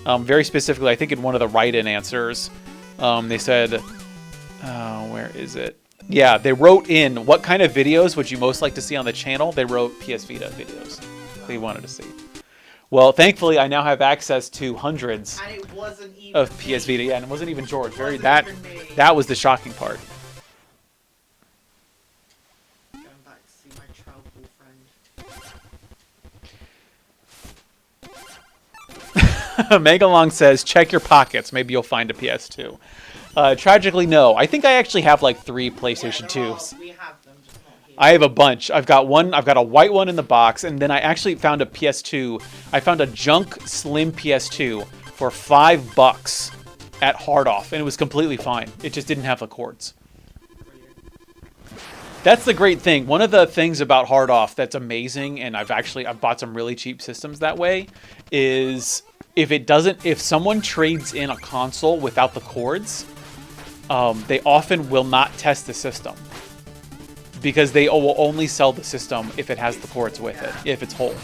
very specifically, I think in one of the write-in answers, they said, where is it? Yeah, they wrote in, what kind of videos would you most like to see on the channel? They wrote PS Vita videos they wanted to see. Well, thankfully, I now have access to hundreds of PS Vita. Yeah, and it wasn't even George. That was the shocking part. Going back to see my travel friend. Megalong says, check your pockets. Maybe you'll find a PS2. Tragically, no. I think I actually have like 3 PlayStation 2s. We have them, just not here. I have a bunch. I've got a white one in the box, and then I actually found a PS2. I found a junk slim PS2 for $5 at Hard Off, and it was completely fine. It just didn't have the cords. That's the great thing. One of the things about Hard Off that's amazing, and I've bought some really cheap systems that way, is if someone trades in a console without the cords, they often will not test the system. Because they will only sell the system if it has the cords with it, if it's whole.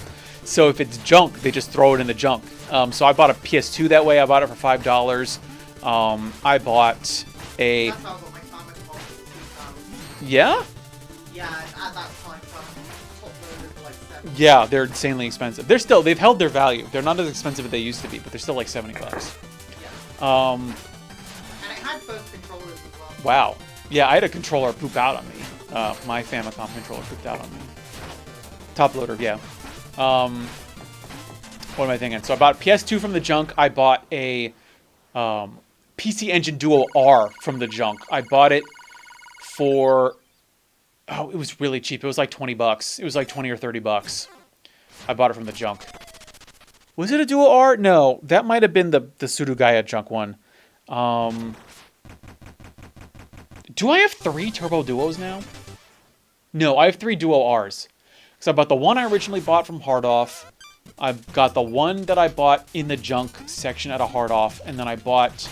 So if it's junk, they just throw it in the junk. So I bought a PS2 that way. I bought it for $5. I bought a... That's how I got my Famicom. Yeah? Yeah, at that time, top loaded for like 7. Yeah, they're insanely expensive. They've held their value. They're not as expensive as they used to be, but they're still like $70. Yeah. And it had both controllers as well. Wow. Yeah, I had a controller poop out on me. My Famicom controller pooped out on me. Top loader, yeah. What am I thinking? So I bought PS2 from the junk. I bought a PC Engine Duo R from the junk. I bought it for... Oh, it was really cheap. It was like $20. It was like 20 or $30. I bought it from the junk. Was it a Duo R? No, that might have been the Surugaya junk one. Do I have 3 Turbo Duos now? No, I have 3 Duo Rs. So I bought the one I originally bought from Hard Off. I've got the one that I bought in the junk section at a Hard Off, and then I bought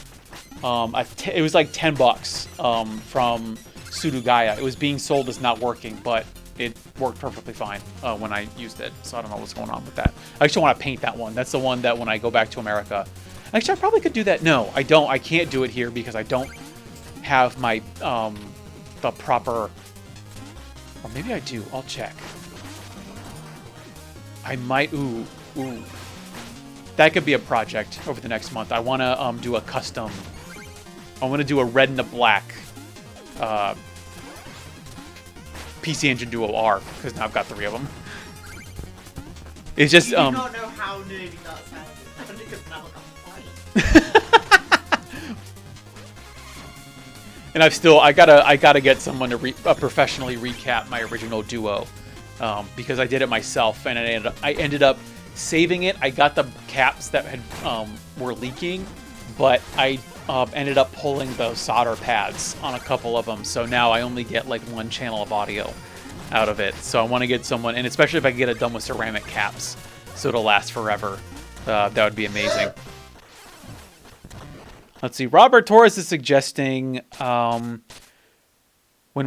it was like $10 from Surugaya. It was being sold as not working, but it worked perfectly fine when I used it. So I don't know what's going on with that. I actually want to paint that one. That's the one that when I go back to America. Actually, I probably could do that. No, I don't. I can't do it here because I don't have my the proper, or maybe I do. I'll check. I might. Ooh. That could be a project over the next month. I want to do a custom. I want to do a red and a black PC Engine Duo R because now I've got 3 of them. It's just You do not know how nerdy that sounded. Only because now I'm fighting. And I gotta get someone to professionally recap my original Duo, because I did it myself, and I ended up saving it. I got the caps that were leaking, but I ended up pulling the solder pads on a couple of them, so now I only get like 1 channel of audio out of it. So I want to get someone, and especially if I can get it done with ceramic caps, so it'll last forever. That would be amazing. Let's see. Robert Torres is suggesting when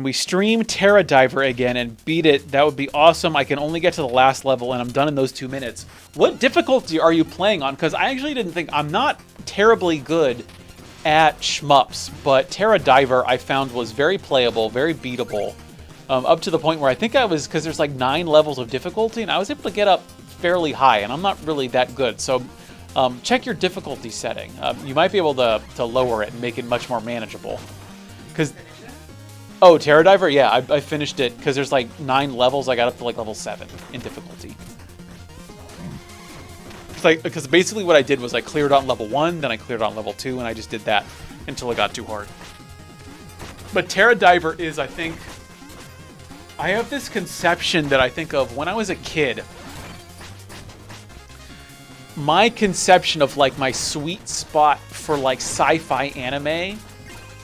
we stream Terra Diver again and beat it, that would be awesome. I can only get to the last level and I'm done in those 2 minutes. What difficulty are you playing on? Because I actually didn't think... I'm not terribly good at shmups, but Terra Diver I found was very playable, very beatable. Up to the point where I think I was... Because there's like 9 levels of difficulty and I was able to get up fairly high and I'm not really that good. So check your difficulty setting. You might be able to lower it and make it much more manageable. Because... Oh, Terra Diver? Yeah, I finished it because there's like 9 levels. I got up to like level 7 in difficulty. Because basically what I did was I cleared on level 1, then I cleared on level 2, and I just did that until it got too hard. But Terra Diver is, I think... I have this conception that I think of when I was a kid. My conception of like my sweet spot for like sci-fi anime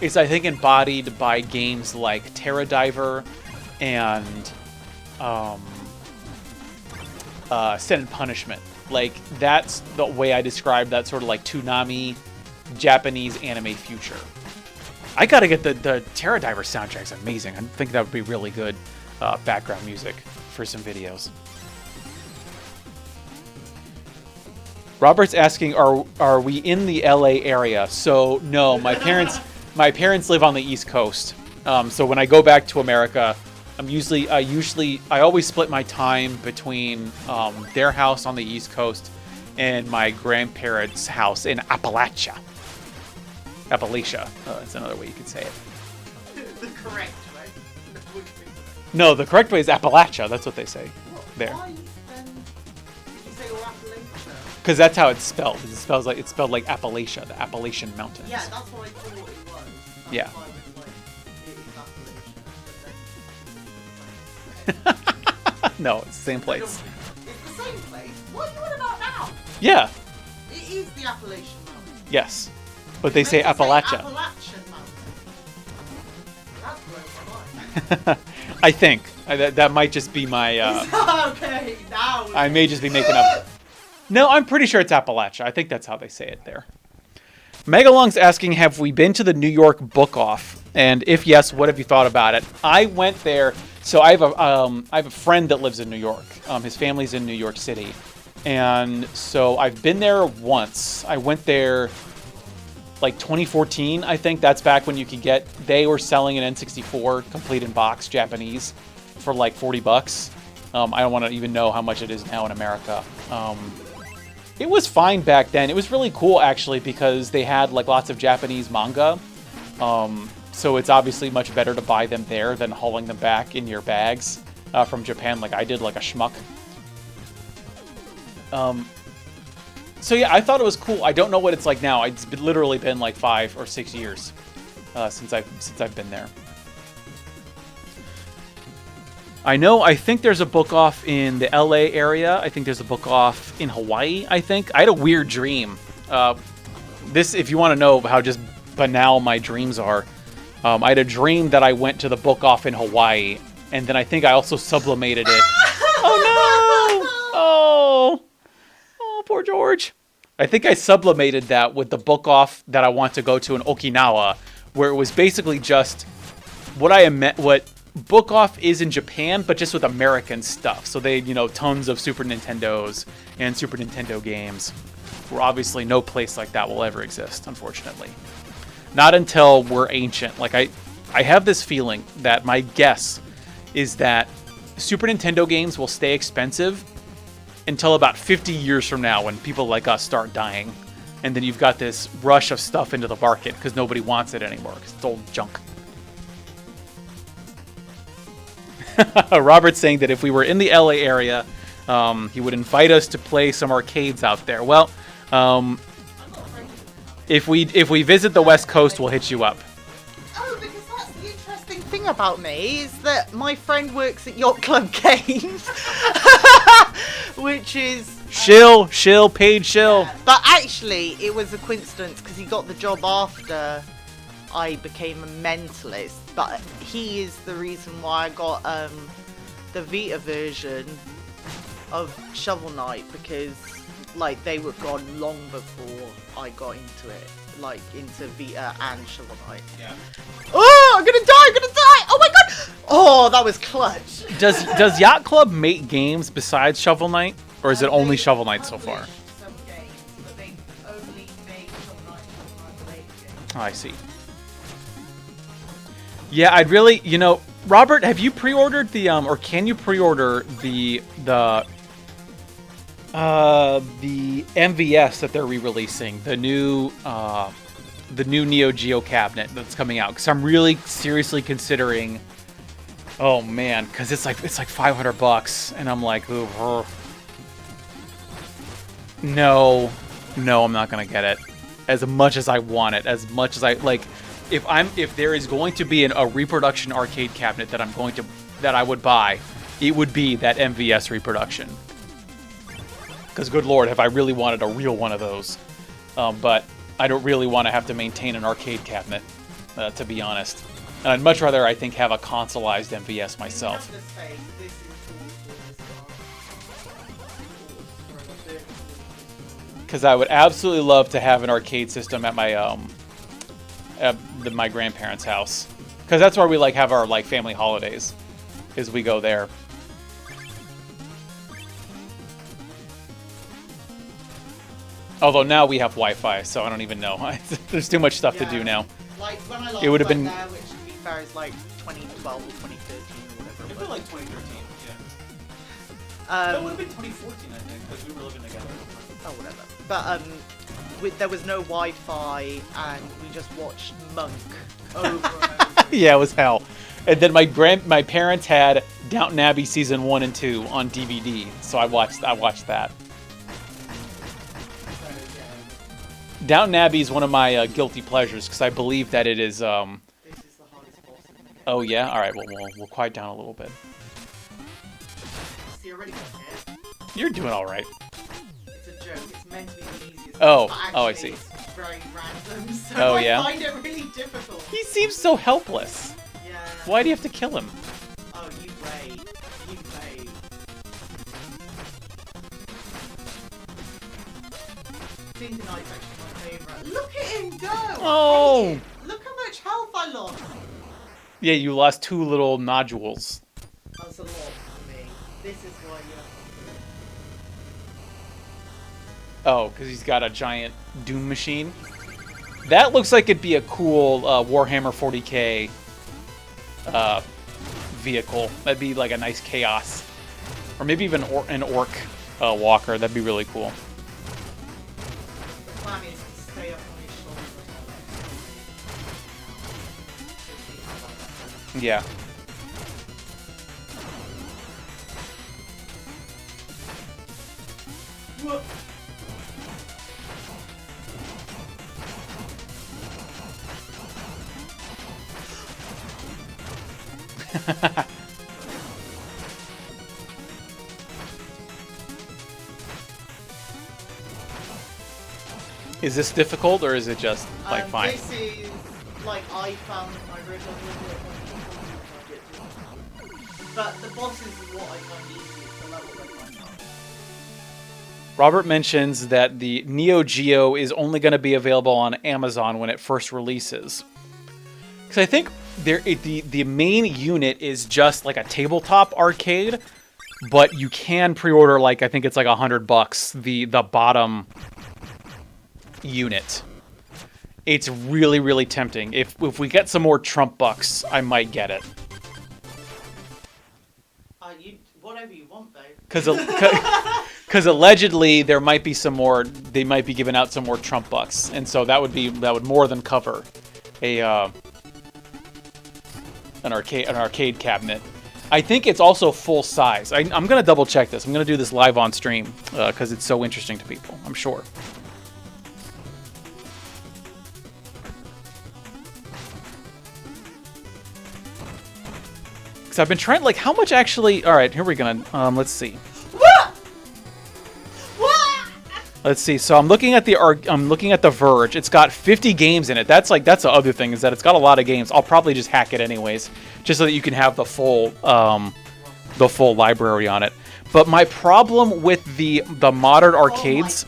is, I think, embodied by games like Terra Diver and Sin and Punishment. Like, that's the way I describe that sort of like Toonami Japanese anime future. I gotta get the Terra Diver soundtrack's amazing. I think that would be really good background music for some videos. Robert's asking, are we in the LA area? So no, my parents live on the East Coast. So when I go back to America, I always split my time between their house on the East Coast and my grandparents' house in Appalachia. Appalachia. That's another way you could say it. The correct way. No, the correct way is Appalachia. That's what they say there. Why then did you say Appalachia? Because that's how it's spelled. It's spelled like Appalachia, the Appalachian Mountains. Yeah, that's what I thought it was. That's Yeah. why I was like, No, it's the same place. it's the same place. What are you on about now? Yeah. It is the Appalachian Mountains. Yes. But they say Meant to Appalachia. Appalachian Mountains. That's blows my mind. I think. That might just be my... Okay, now... I may just be making up... No, I'm pretty sure it's Appalachia. I think that's how they say it there. Megalong's asking, have we been to the New York Book Off? And if yes, what have you thought about it? I went there... So I have a friend that lives in New York. His family's in New York City. And so I've been there once. I went there like 2014, I think. That's back when you could get... They were selling an N64 complete in box, Japanese, for like $40. I don't want to even know how much it is now in America. It was fine back then. It was really cool, actually, because they had like lots of Japanese manga. So it's obviously much better to buy them there than hauling them back in your bags from Japan like I did, like a schmuck. So yeah, I thought it was cool. I don't know what it's like now. It's literally been like 5 or 6 years since I've been there. I think there's a book off in the LA area. I think there's a book off in Hawaii, I think. I had a weird dream. If you want to know how just banal my dreams are, I had a dream that I went to the book off in Hawaii, and then I think I also sublimated it. Oh no! Oh, poor George. I think I sublimated that with the book off that I want to go to in Okinawa, where it was basically just what book off is in Japan, but just with American stuff. So they, tons of Super Nintendos and Super Nintendo games, where obviously no place like that will ever exist, unfortunately. Not until we're ancient. Like, I have this feeling that my guess is that Super Nintendo games will stay expensive until about 50 years from now when people like us start dying. And then you've got this rush of stuff into the market because nobody wants it anymore because it's old junk. Robert's saying that if we were in the LA area, he would invite us to play some arcades out there. Well, if we visit the West Coast, we'll hit you up. Oh, because that's the interesting thing about me, is that my friend works at Yacht Club Games. Which is... paid shill. Yeah. But actually, it was a coincidence because he got the job after I became a mentalist. But he is the reason why I got the Vita version of Shovel Knight, because like they were gone long before I got into it, like into Vita and Shovel Knight. Yeah. Oh, I'm gonna die! Oh my god! Oh, that was clutch. Does Yacht Club make games besides Shovel Knight, or is it only They Shovel Knight so far? published some games, but they only made Shovel Knight related games. Oh, I see. Yeah, I'd really, Robert, have you pre-ordered the or can you pre-order the MVS that they're re-releasing, the new Neo Geo cabinet that's coming out? Because I'm really seriously considering. Oh man, because it's like $500, and I'm like, ooh, no, I'm not gonna get it. As much as I want it, as much as I like. If there is going to be a reproduction arcade cabinet that I would buy, it would be that MVS reproduction. Because good lord, have I really wanted a real one of those. But I don't really want to have to maintain an arcade cabinet, to be honest. And I'd much rather, I think, have a consoleized MVS myself. Because I would absolutely love to have an arcade system at my my grandparents' house, because that's where we have our family holidays, is we go there. Although now we have Wi-Fi, so I don't even know. There's too much stuff to do now. Like when I It would have been. there, which to be fair is like 2012 or 2013 or whatever. It felt like 2013. Yeah. No, it would have been 2014, I think, because we were living together. Oh, whatever. But there was no Wi-Fi, and we just watched Monk over and over. Yeah, it was hell. And then my parents had Downton Abbey season 1 and 2 on DVD, so I watched that. Downton Abbey is one of my guilty pleasures, because I believe that it is. This is the hardest boss in the game. Oh yeah, all right. Well, we'll quiet down a little bit. See, already got hit. You're doing all right. It's a joke. It's meant to be the easiest. Oh, but oh, I actually see. It's very random, so Oh, yeah? I find it really difficult. He seems so helpless. Yeah. Why do you have to kill him? Oh, you wait. You wait. Finger Knight's actually my favourite. Look at him go! Oh. I hate it. Look how much health I lost! Yeah, you lost 2 little nodules. That's a lot for me. This is why you have Oh, because he's got a giant Doom machine. That looks like it'd be a cool Warhammer 40k vehicle. That'd be like a nice chaos. Or maybe even an orc walker. That'd be really cool. the plan is to stay up on his shoulders. Yeah. Whoa. Is this difficult, or is it just fine? This is like I found my rhythm with it. But the bosses is what I find easiest to level with myself. Robert mentions that the Neo Geo is only going to be available on Amazon when it first releases. Because I think the main unit is just like a tabletop arcade, but you can pre-order I think it's like $100 the bottom unit. It's really, really tempting. If we get some more Trump bucks, I might get it. Whatever you want, babe. Because allegedly there might be some more. They might be giving out some more Trump bucks, and so that would more than cover an arcade cabinet. I think it's also full size. I'm gonna double check this. I'm gonna do this live on stream because it's so interesting to people. I'm sure. Because I've been trying, how much actually... Alright, here we're gonna... let's see. Let's see. So I'm looking at the Verge. It's got 50 games in it. That's the other thing, is that it's got a lot of games. I'll probably just hack it anyways, just so that you can have the full library on it. But my problem with the modern arcades...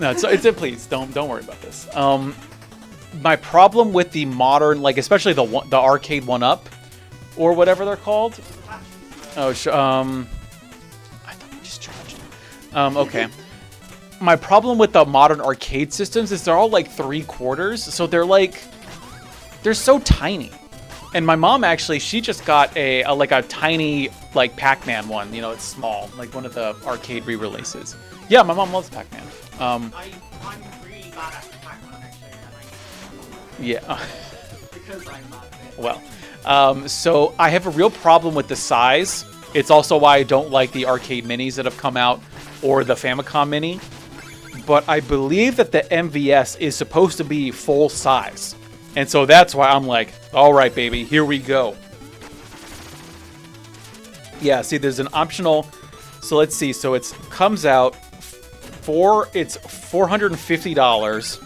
No, please don't worry about this. My problem with the modern, like especially the arcade 1-up or whatever they're called. Oh, I thought we just charged. Okay. My problem with the modern arcade systems is they're all like 3/4, so they're so tiny. And my mom actually, she just got a tiny like Pac-Man one. You know, it's small, like one of the arcade re-releases. Yeah, my mom loves Pac-Man. I'm really bad at Pac-Man actually. Yeah. Because I'm not fit. Well, so I have a real problem with the size. It's also why I don't like the arcade minis that have come out or the Famicom Mini. But I believe that the MVS is supposed to be full size. And so that's why I'm like, all right, baby, here we go. Yeah, see, there's an optional. So let's see. So it comes out it's $450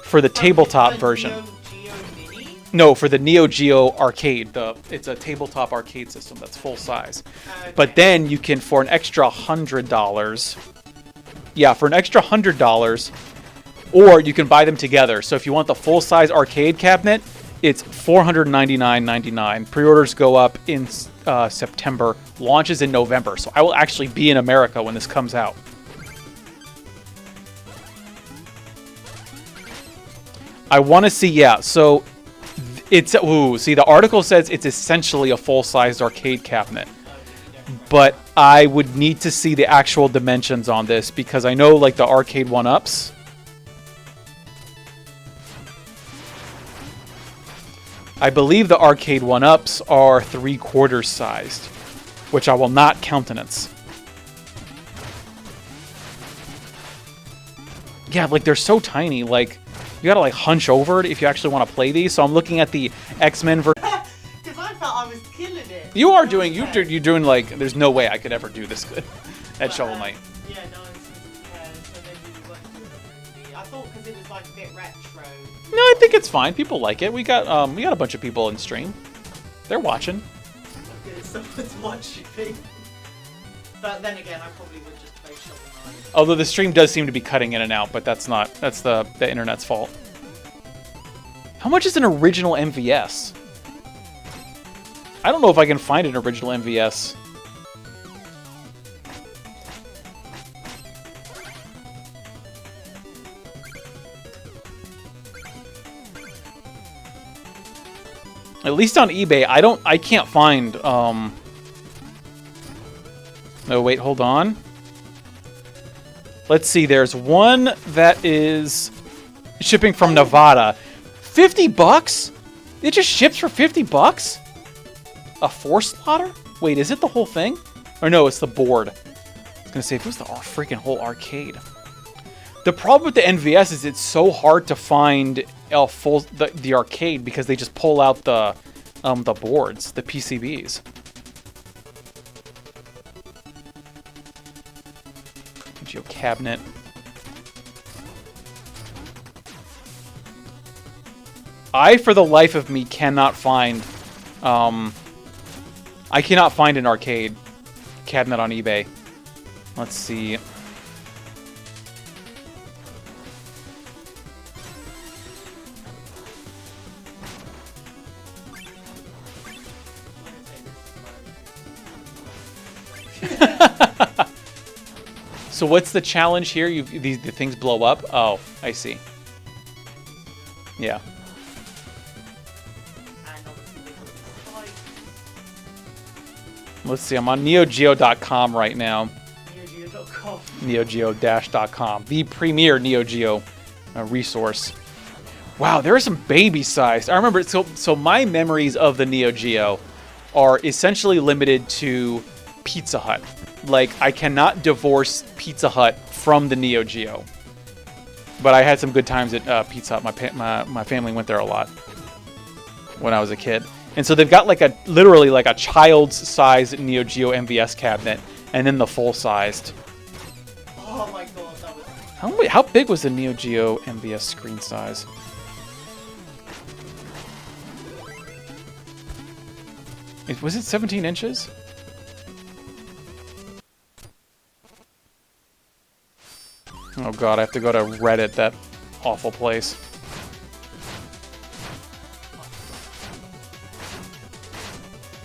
for the tabletop version. Neo Geo Mini? No, for the Neo Geo arcade. It's a tabletop arcade system that's full size. Okay. But then you can, for an extra $100. Yeah, for an extra $100. Or you can buy them together. So if you want the full-size arcade cabinet, it's $499.99. Pre-orders go up in September. Launches in November. So I will actually be in America when this comes out. I want to see, yeah. So it's see, the article says it's essentially a full-sized arcade cabinet. But I would need to see the actual dimensions on this because I know, like, the arcade 1-ups. I believe the arcade 1-ups are 3/4 sized, which I will not countenance. Yeah, like they're so tiny, like you gotta like hunch over it if you actually want to play these. So I'm looking at the X-Men version. Because I felt I was killing it. You're doing like, there's no way I could ever do this good at Shovel Knight. Yeah, no, so maybe we won't do another movie. I thought because it was like a bit retro. No, I think it's fine. People like it. We got a bunch of people in stream. They're watching. Okay, someone's watching. But then again, I probably would just play Shovel Knight. Although the stream does seem to be cutting in and out, but that's the internet's fault. How much is an original MVS? I don't know if I can find an original MVS. At least on eBay, I can't find, Oh, wait, hold on. Let's see, there's one that is shipping from Nevada. $50? It just ships for $50? A 4-slotter? Wait, is it the whole thing? Or no, it's the board. I was gonna say, if it was the freaking whole arcade. The problem with the NVS is it's so hard to find the arcade because they just pull out the boards, the PCBs. Geo cabinet. I, for the life of me, cannot find. I cannot find an arcade cabinet on eBay. Let's see. So what's the challenge here? The things blow up? Oh, I see. Yeah. Let's see, I'm on NeoGeo.com right now. NeoGeo.com. NeoGeo-.com. The premier Neo Geo resource. Wow, there are some baby-sized. I remember, so my memories of the Neo Geo are essentially limited to Pizza Hut. Like, I cannot divorce Pizza Hut from the Neo Geo. But I had some good times at Pizza Hut. My family went there a lot when I was a kid. And so they've got like literally like a child's size Neo Geo MVS cabinet, and then the full-sized. Oh my god, that was... How big was the Neo Geo MVS screen size? Was it 17 inches? Oh god, I have to go to Reddit, that awful place.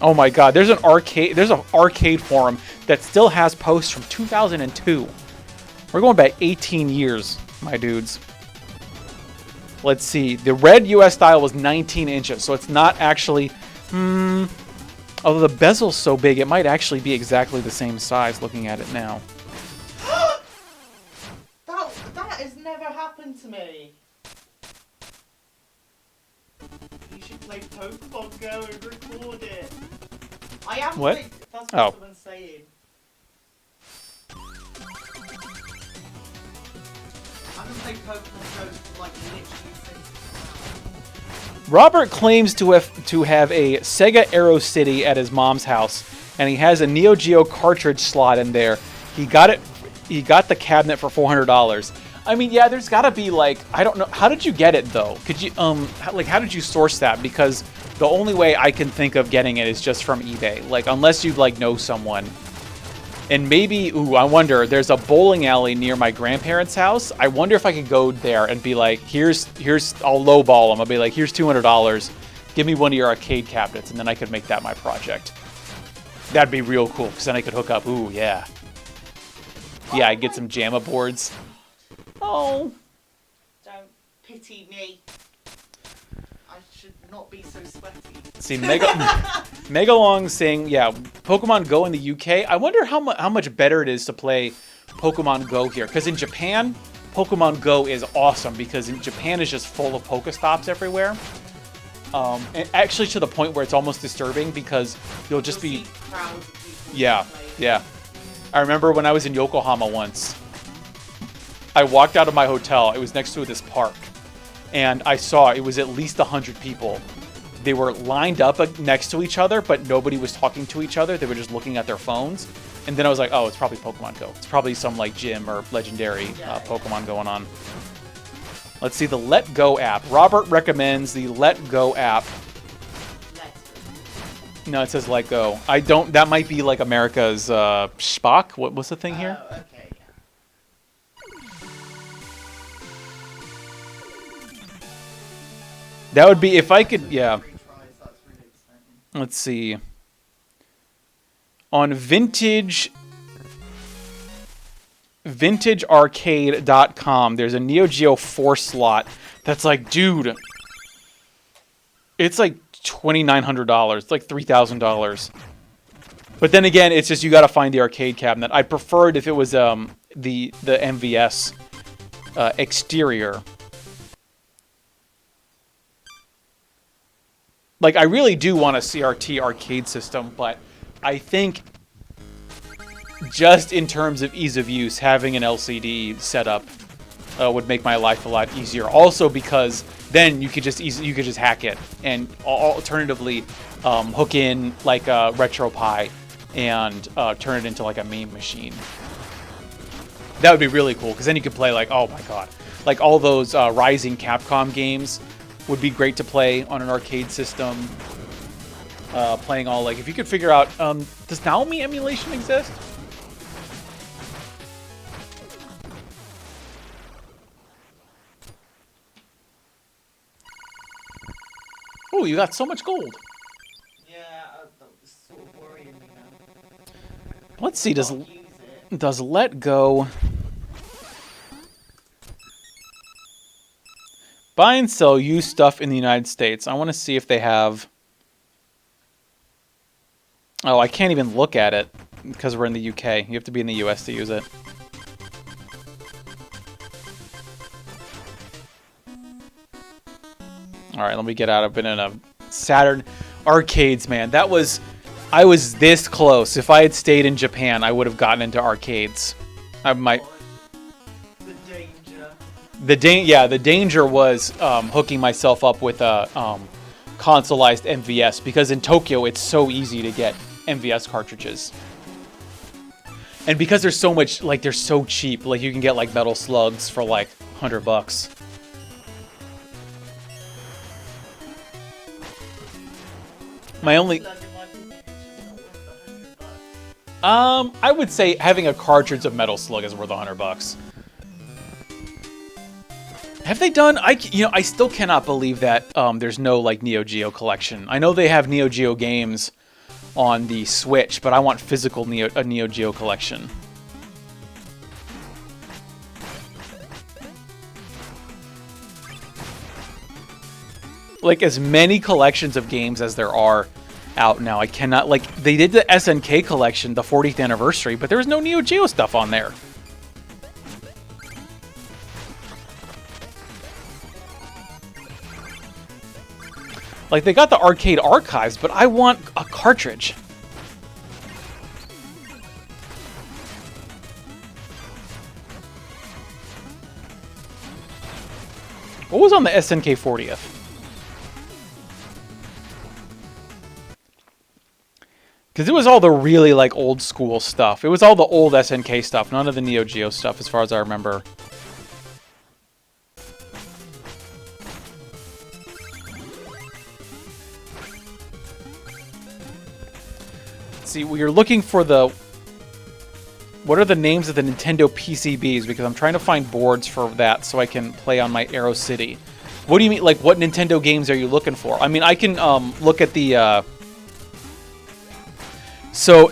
Oh my god, there's an arcade forum that still has posts from 2002. We're going back 18 years, my dudes. Let's see. The red US style was 19 inches, so it's not actually... although the bezel's so big, it might actually be exactly the same size looking at it now. That has never happened to me. You should play Pokemon Go and record it. I am. What? That's what Oh. someone's saying. I haven't played Pokemon Go for like literally since. Robert claims to have a Sega Aero City at his mom's house, and he has a Neo Geo cartridge slot in there. He got the cabinet for $400. I mean, yeah, there's got to be like, I don't know, how did you get it though? Could you how did you source that? Because the only way I can think of getting it is just from eBay. Like, unless you like know someone. And maybe, I wonder, there's a bowling alley near my grandparents' house. I wonder if I could go there and be like, here's, I'll lowball them. I'll be like, here's $200. Give me one of your arcade cabinets, and then I could make that my project. That'd be real cool, because then I could hook up, yeah. Yeah, I'd get some JAMA boards. Oh. Don't pity me. I should not be so sweaty. See, Megalong saying, yeah, Pokemon Go in the UK. I wonder how much better it is to play Pokemon Go here. Because in Japan, Pokemon Go is awesome. Because in Japan is just full of Pokestops everywhere. And actually to the point where it's almost disturbing because you'll just be... see crowds of people Yeah, playing. yeah. I remember when I was in Yokohama once. I walked out of my hotel. It was next to this park. And I saw it was at least 100 people. They were lined up next to each other, but nobody was talking to each other. They were just looking at their phones. And then I was like, oh, it's probably Pokemon Go. It's probably some like gym or legendary Pokemon going on. Let's see the Let Go app. Robert recommends the Let Go app. No, it says Let Go. I don't. That might be like America's Spock. What's the thing here? Oh, okay, yeah. That would be if I could. Yeah. Retries, that's really exciting. Let's see. On vintagearcade.com, there's a Neo Geo 4 slot that's like, dude, it's like $2,900. It's like $3,000. But then again, it's just you got to find the arcade cabinet. I preferred if it was the MVS exterior. Like, I really do want a CRT arcade system, but I think just in terms of ease of use, having an LCD setup would make my life a lot easier. Also because then you could just hack it and alternatively hook in like a RetroPie and turn it into like a meme machine. That would be really cool because then you could play like, oh my god, like all those Rising Capcom games would be great to play on an arcade system. Playing all like, if you could figure out, does Naomi emulation exist? Oh, you got so much gold. Yeah, it's sort of worrying me now. Let's see, Use it. does Let Go buy and sell used stuff in the United States? I want to see if they have. Oh, I can't even look at it because we're in the UK. You have to be in the US to use it. All right, let me get out. I've been in a Saturn arcades, man. I was this close. If I had stayed in Japan, I would have gotten into arcades. I might. The danger. The danger was hooking myself up with a consoleized MVS because in Tokyo it's so easy to get MVS cartridges. And because there's so much, like they're so cheap, like you can get like Metal Slugs for like $100. My only I would say having a cartridge of Metal Slug is worth $100. Have they done? I still cannot believe that there's no like Neo Geo collection. I know they have Neo Geo games on the Switch, but I want physical Neo Geo collection. Like as many collections of games as there are out now, I cannot like they did the SNK collection, the 40th anniversary, but there was no Neo Geo stuff on there. Like, they got the arcade archives, but I want a cartridge. What was on the SNK 40th? Because it was all the really, like, old school stuff. It was all the old SNK stuff, none of the Neo Geo stuff, as far as I remember. See, we're looking for the... What are the names of the Nintendo PCBs? Because I'm trying to find boards for that so I can play on my Aero City. What do you mean? Like, what Nintendo games are you looking for? I mean, I can look at the... So,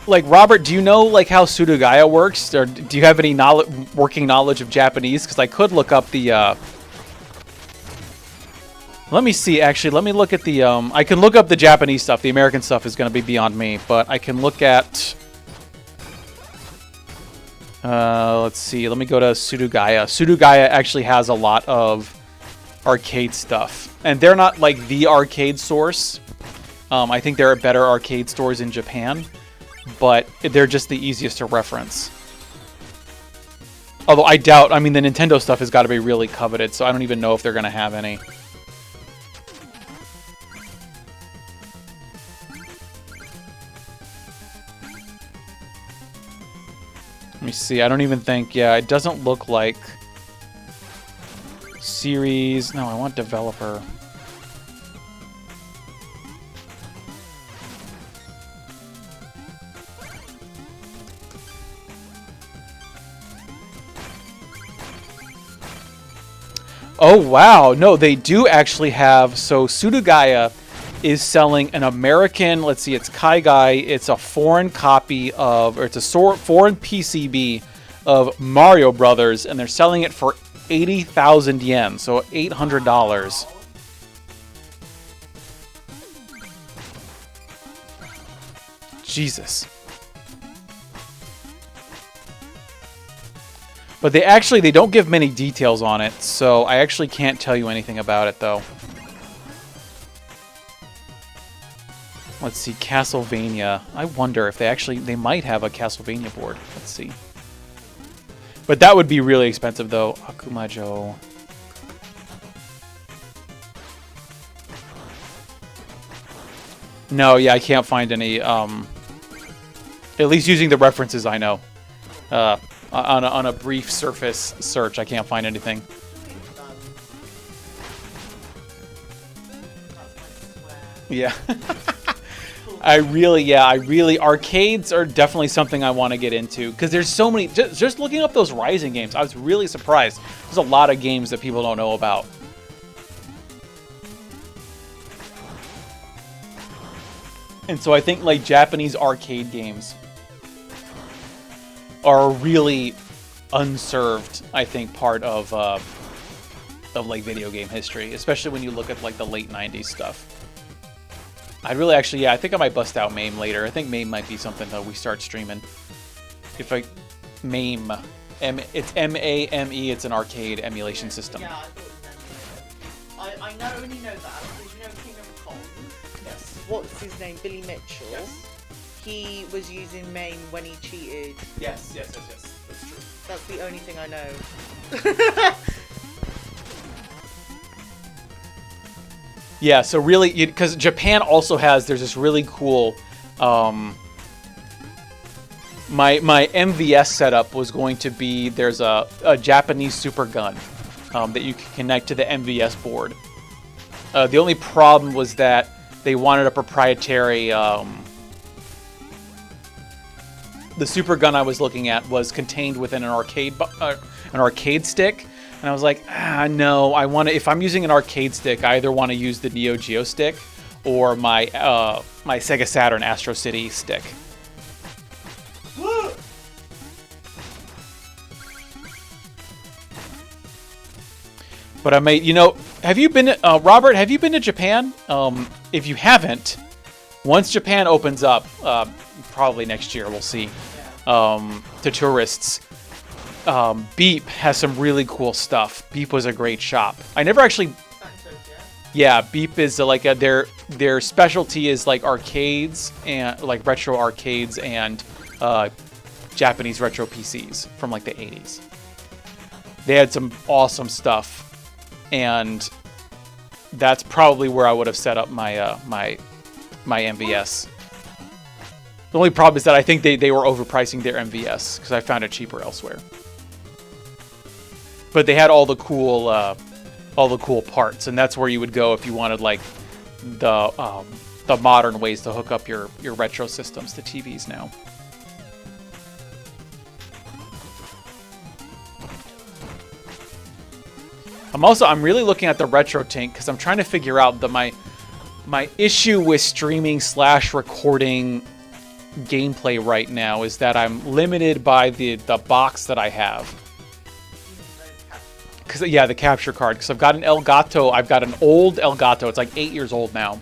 like, Robert, do you know, like, how Surugaya works? Or do you have any working knowledge of Japanese? Because I could look up the... Let me see, actually, let me look at the, I can look up the Japanese stuff. The American stuff is going to be beyond me, but I can look at, let's see, let me go to Surugaya. Surugaya actually has a lot of arcade stuff, and they're not, like, the arcade source. I think there are better arcade stores in Japan, but they're just the easiest to reference. Although I doubt, I mean, the Nintendo stuff has got to be really coveted, so I don't even know if they're going to have any. Let me see, I don't even think, yeah, it doesn't look like series. No, I want developer. Oh, wow. No, they do actually have, so Surugaya is selling an American, let's see, it's Kaigai, it's a foreign copy of, or it's a foreign PCB of Mario Brothers, and they're selling it for 80,000 yen, so $800. Jesus. But they don't give many details on it, so I actually can't tell you anything about it, though. Let's see, Castlevania. I wonder if they might have a Castlevania board. Let's see. But that would be really expensive, though. Akumajo. No, yeah, I can't find any, at least using the references I know. On a brief surface search, I can't find anything. Yeah. Arcades are definitely something I want to get into, because there's so many, just looking up those Rising games, I was really surprised. There's a lot of games that people don't know about. And so I think, like, Japanese arcade games are a really unserved, I think, part of like video game history, especially when you look at like the late 90s stuff. I'd really actually, yeah, I think I might bust out MAME later. I think MAME might be something that we start streaming. If I... MAME. It's M-A-M-E, it's an arcade emulation system. Yeah, I thought you meant I only know that because you know King of Kong? Yes. What's his name? Billy Mitchell? Yes. He was using MAME when he cheated. Yes. That's true. That's the only thing I know. Yeah, so really, because Japan also has, there's this really cool, my MVS setup was going to be, there's a Japanese super gun that you can connect to the MVS board. The only problem was that they wanted a proprietary, the super gun I was looking at was contained within an arcade stick, And I was like, no, I want to. If I'm using an arcade stick, I either want to use the Neo Geo stick or my my Sega Saturn Astro City stick. But I may, have you been, Robert? Have you been to Japan? If you haven't, once Japan opens up, probably next year, we'll see, to tourists. Beep has some really cool stuff. Beep was a great shop. I never actually. Yeah, Beep is their specialty is like arcades and like retro arcades and Japanese retro PCs from like the 80s. They had some awesome stuff, and that's probably where I would have set up my my MVS. The only problem is that I think they were overpricing their MVS because I found it cheaper elsewhere. But they had all the cool parts, and that's where you would go if you wanted like the modern ways to hook up your retro systems to TVs now. I'm really looking at the RetroTink because I'm trying to figure out my issue with streaming / recording gameplay right now is that I'm limited by the box that I have. Cause yeah, the capture card. Because I've got an Elgato. I've got an old Elgato. It's like 8 years old now.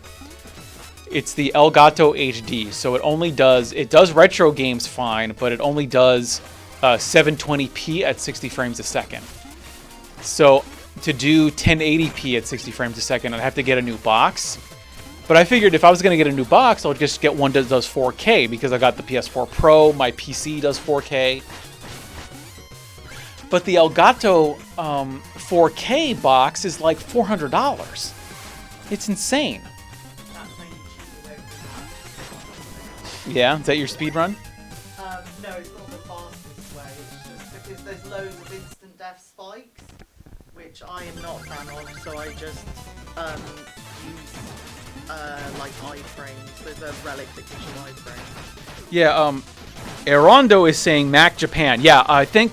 It's the Elgato HD. So it does retro games fine, but it only does 720p at 60 frames a second. So to do 1080p at 60 frames a second, I'd have to get a new box. But I figured if I was going to get a new box, I'll just get one that does 4K because I got the PS4 Pro. My PC does 4K. But the Elgato 4K box is like $400. It's insane. Yeah, is that your speed run? No, it's not the fastest way. It's just because there's loads of instant death spikes, which I am not a fan of. So I just use like iframes. There's a relic that gives you iframes. Yeah. Erondo is saying Mac Japan. Yeah, I think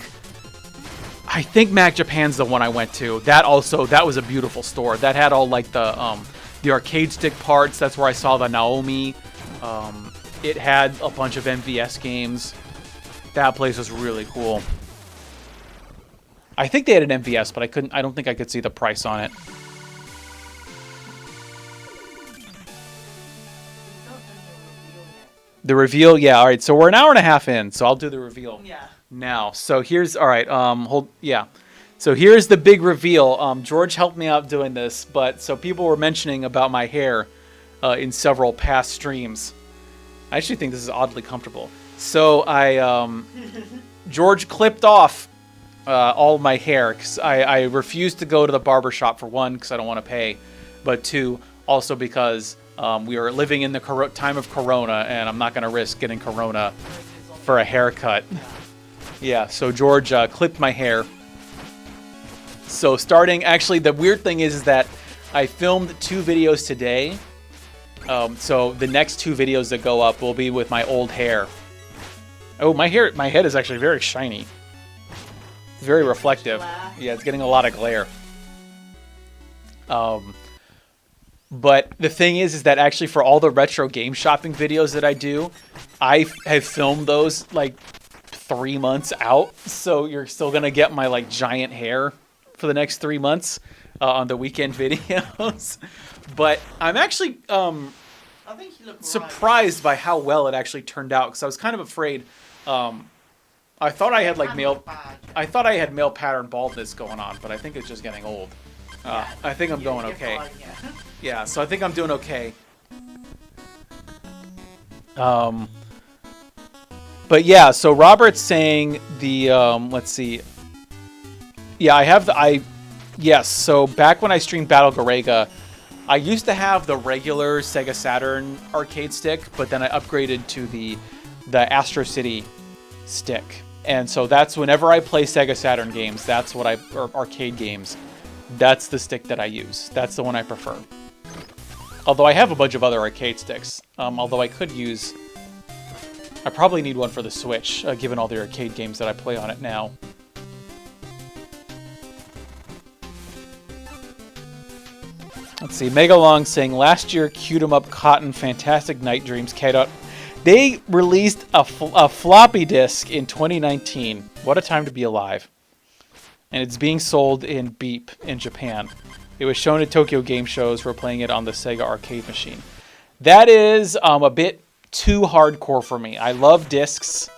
Mac Japan's the one I went to. That was a beautiful store. That had all like the arcade stick parts. That's where I saw the Naomi. It had a bunch of MVS games. That place was really cool. I think they had an MVS, but I don't think I could see the price on it. The reveal, yeah, all right. So we're an hour and a half in, so I'll do the reveal. Yeah. Now, so here's So here's the big reveal. George helped me out doing this, but so people were mentioning about my hair in several past streams. I actually think this is oddly comfortable. So George clipped off all my hair because I refused to go to the barber shop, for one, because I don't want to pay, but two, also because we are living in the time of Corona, and I'm not going to risk getting Corona for a haircut. Yeah, so George clipped my hair. So actually, the weird thing is that I filmed 2 videos today. So the next 2 videos that go up will be with my old hair. Oh, my head is actually very shiny. It's very reflective. Yeah, it's getting a lot of glare. But the thing is that actually for all the retro game shopping videos that I do, I have filmed those like 3 months out. So you're still gonna get my like giant hair for the next 3 months on the weekend videos. But I'm actually I think you look surprised by how well it actually turned out, because I was kind of afraid. I thought I had like male pattern baldness going on, but I think it's just getting old. I think I'm going okay. Fine, yeah. Yeah, so I think I'm doing okay. But yeah, so Robert's saying the let's see. Yeah, yes, so back when I streamed Battle Garega, I used to have the regular Sega Saturn arcade stick, but then I upgraded to the Astro City stick. And so that's whenever I play Sega Saturn games, or arcade games, that's the stick that I use. That's the one I prefer. Although I have a bunch of other arcade sticks. Although I probably need one for the Switch, given all the arcade games that I play on it now. Let's see. Mega Long saying last year, Cute 'em Up Cotton Fantastic Night Dreams came out. They released a floppy disk in 2019. What a time to be alive. And it's being sold in Beep in Japan. It was shown at Tokyo Game Shows. We're playing it on the Sega arcade machine. That is a bit too hardcore for me. I love discs.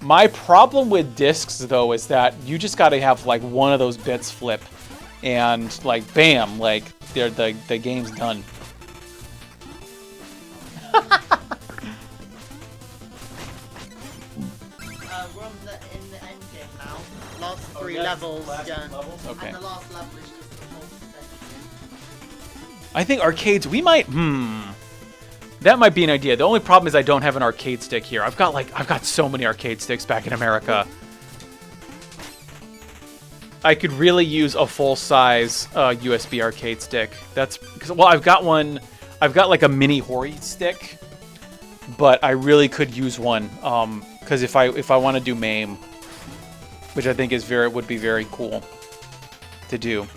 My problem with discs, though, is that you just got to have like one of those bits flip, and like bam, like the game's done. We're in the end game now. Last three levels, yeah. Okay. And the last level is just the multi-section. I think arcades, we might, that might be an idea. The only problem is I don't have an arcade stick here. I've got so many arcade sticks back in America. I could really use a full-size USB arcade stick. That's, because, well, I've got like a mini Hori stick, but I really could use one, because if I want to do MAME, which I think would be very cool to do.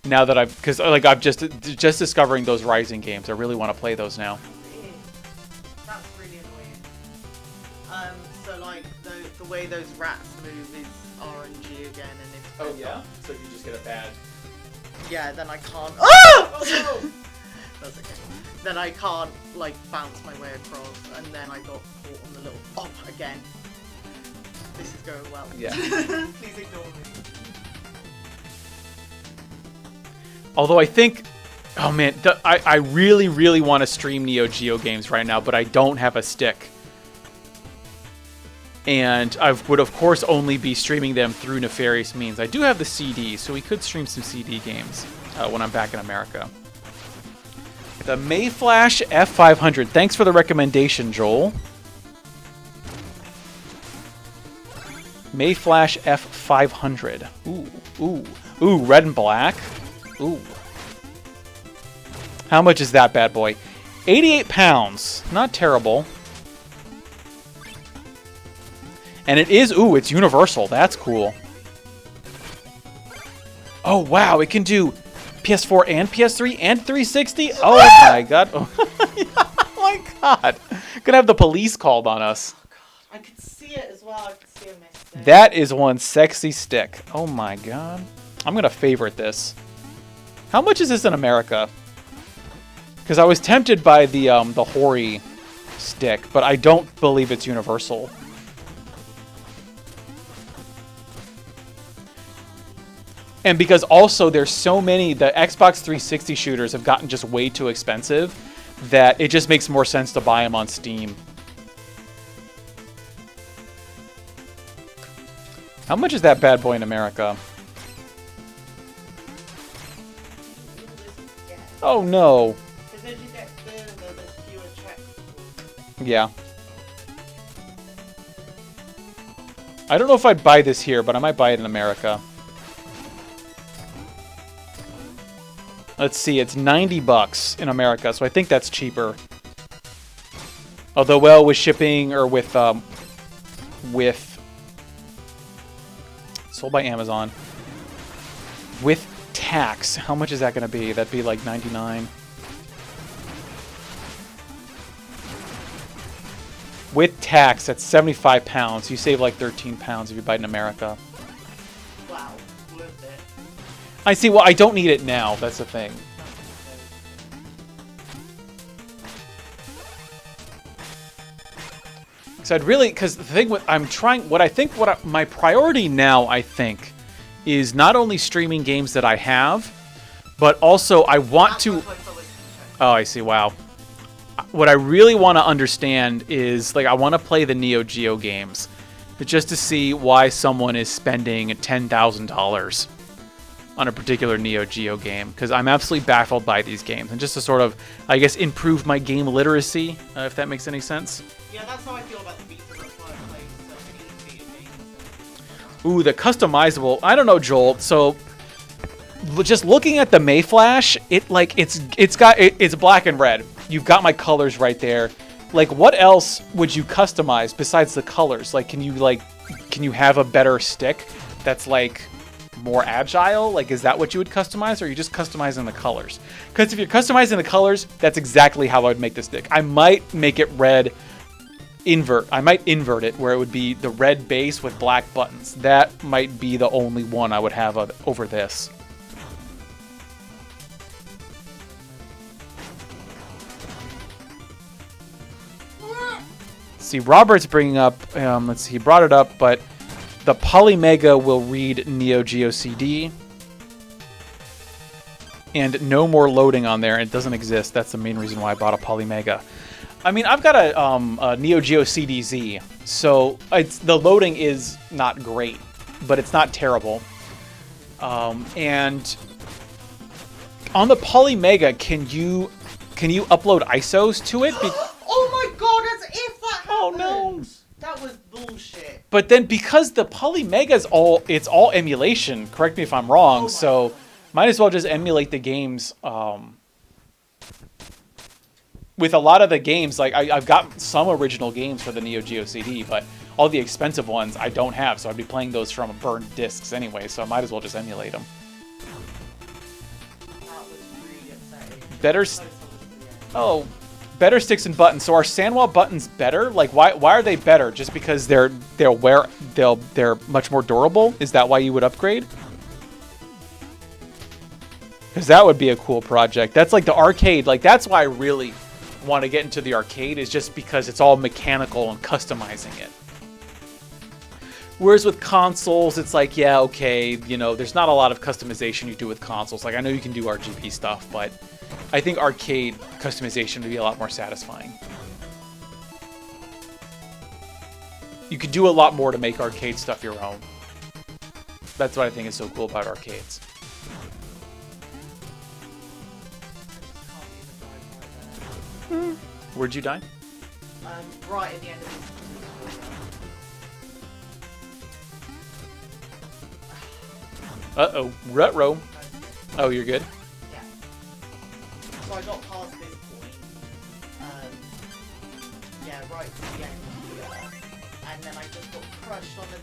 Now that because like I'm just discovering those Rising games, I really want to play those now. That's really annoying. So like the way those rats move is RNG again, and if So you just get a bad. yeah, then I can't. Oh no! That's okay. Then I can't like bounce my way across, and then I got caught on the little again. This is going well. Yeah. Please ignore me. Although I think, oh man, I really, really want to stream Neo Geo games right now, but I don't have a stick. And I would, of course, only be streaming them through nefarious means. I do have the CD, so we could stream some CD games when I'm back in America. The Mayflash F500. Thanks for the recommendation, Joel. Mayflash F500. Ooh, red and black. Ooh. How much is that bad boy? 88 pounds. Not terrible. And it is, it's universal. That's cool. Oh, wow. It can do PS4 and PS3 and 360. Oh, my God. Oh, my God. Gonna have the police called on us. Oh god, I could see it as well. I could see a mistake. That is one sexy stick. Oh, my God. I'm gonna favorite this. How much is this in America? Because I was tempted by the Hori stick, but I don't believe it's universal. And because also there's so many, the Xbox 360 shooters have gotten just way too expensive that it just makes more sense to buy them on Steam. How much is that bad boy in America? Oh no. Because then you get the fewer checks. Yeah. I don't know if I'd buy this here, but I might buy it in America. Let's see, it's 90 bucks in America, so I think that's cheaper. Although, well, with shipping or with sold by Amazon. With tax, how much is that going to be? That'd be like 99. With tax, that's 75 pounds. You save like 13 pounds if you buy it in America. Wow, worth it. I see. Well, I don't need it now. That's the thing. So I'd really, because the thing with my priority now, I think, is not only streaming games that I have, but also I want to. Oh, I see. Wow. What I really want to understand is, like, I want to play the Neo Geo games, just to see why someone is spending $10,000 on a particular Neo Geo game, because I'm absolutely baffled by these games, and just to sort of, I guess, improve my game literacy, if that makes any sense. Yeah, that's how I feel about the Vita. That's why I play so many Vita games. Ooh, the customizable. I don't know, Joel. So, just looking at the Mayflash, it's black and red. You've got my colors right there. Like, what else would you customize besides the colors? Like, can you have a better stick that's like more agile? Like, is that what you would customize, or are you just customizing the colors? Because if you're customizing the colors, that's exactly how I would make the stick. I might make it red invert. I might invert it where it would be the red base with black buttons. That might be the only one I would have over this. See, Robert's bringing up, let's see, he brought it up, but the Polymega will read Neo Geo CD. And no more loading on there. It doesn't exist. That's the main reason why I bought a Polymega. I mean, I've got a Neo Geo CDZ, so the loading is not great, but it's not terrible. And on the Polymega, can you upload ISOs to it? Oh my god, as if that happened! Oh no! That was bullshit. But then because the Polymega's it's all emulation, correct me if I'm wrong, so God. might as well just emulate the games. With a lot of the games, like I've got some original games for the Neo Geo CD, but all the expensive ones I don't have, so I'd be playing those from burned discs anyway, so I might as well just emulate them. That was really upsetting. Better sticks and buttons. So are Sanwa buttons better? Like why are they better? Just because they're much more durable? Is that why you would upgrade? Because that would be a cool project. That's like the arcade. Like that's why I really want to get into the arcade, is just because it's all mechanical and customizing it. Whereas with consoles, it's like, yeah, okay, you know, there's not a lot of customization you do with consoles. Like I know you can do RGB stuff, but I think arcade customization would be a lot more satisfying. You could do a lot more to make arcade stuff your own. That's what I think is so cool about arcades. Where'd you die? Right at the end of this. Uh-oh. Rut-row. Oh, you're good? Yeah. So I got past this point. Yeah, right to the end here. And then I just got crushed on the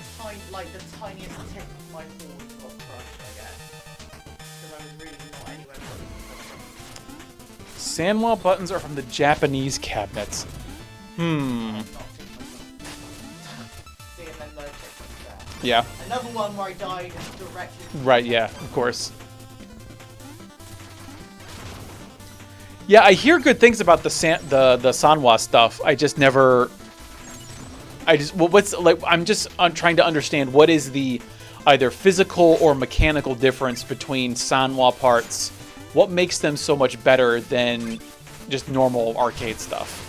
tiniest tip of my board got crushed, I guess. Because I was really not anywhere close. Sanwa buttons are from the Japanese cabinets. Yeah. Another one where I died directly. Right, yeah, of course. Yeah, I hear good things about the Sanwa stuff. I just never... I'm trying to understand what is the either physical or mechanical difference between Sanwa parts. What makes them so much better than just normal arcade stuff?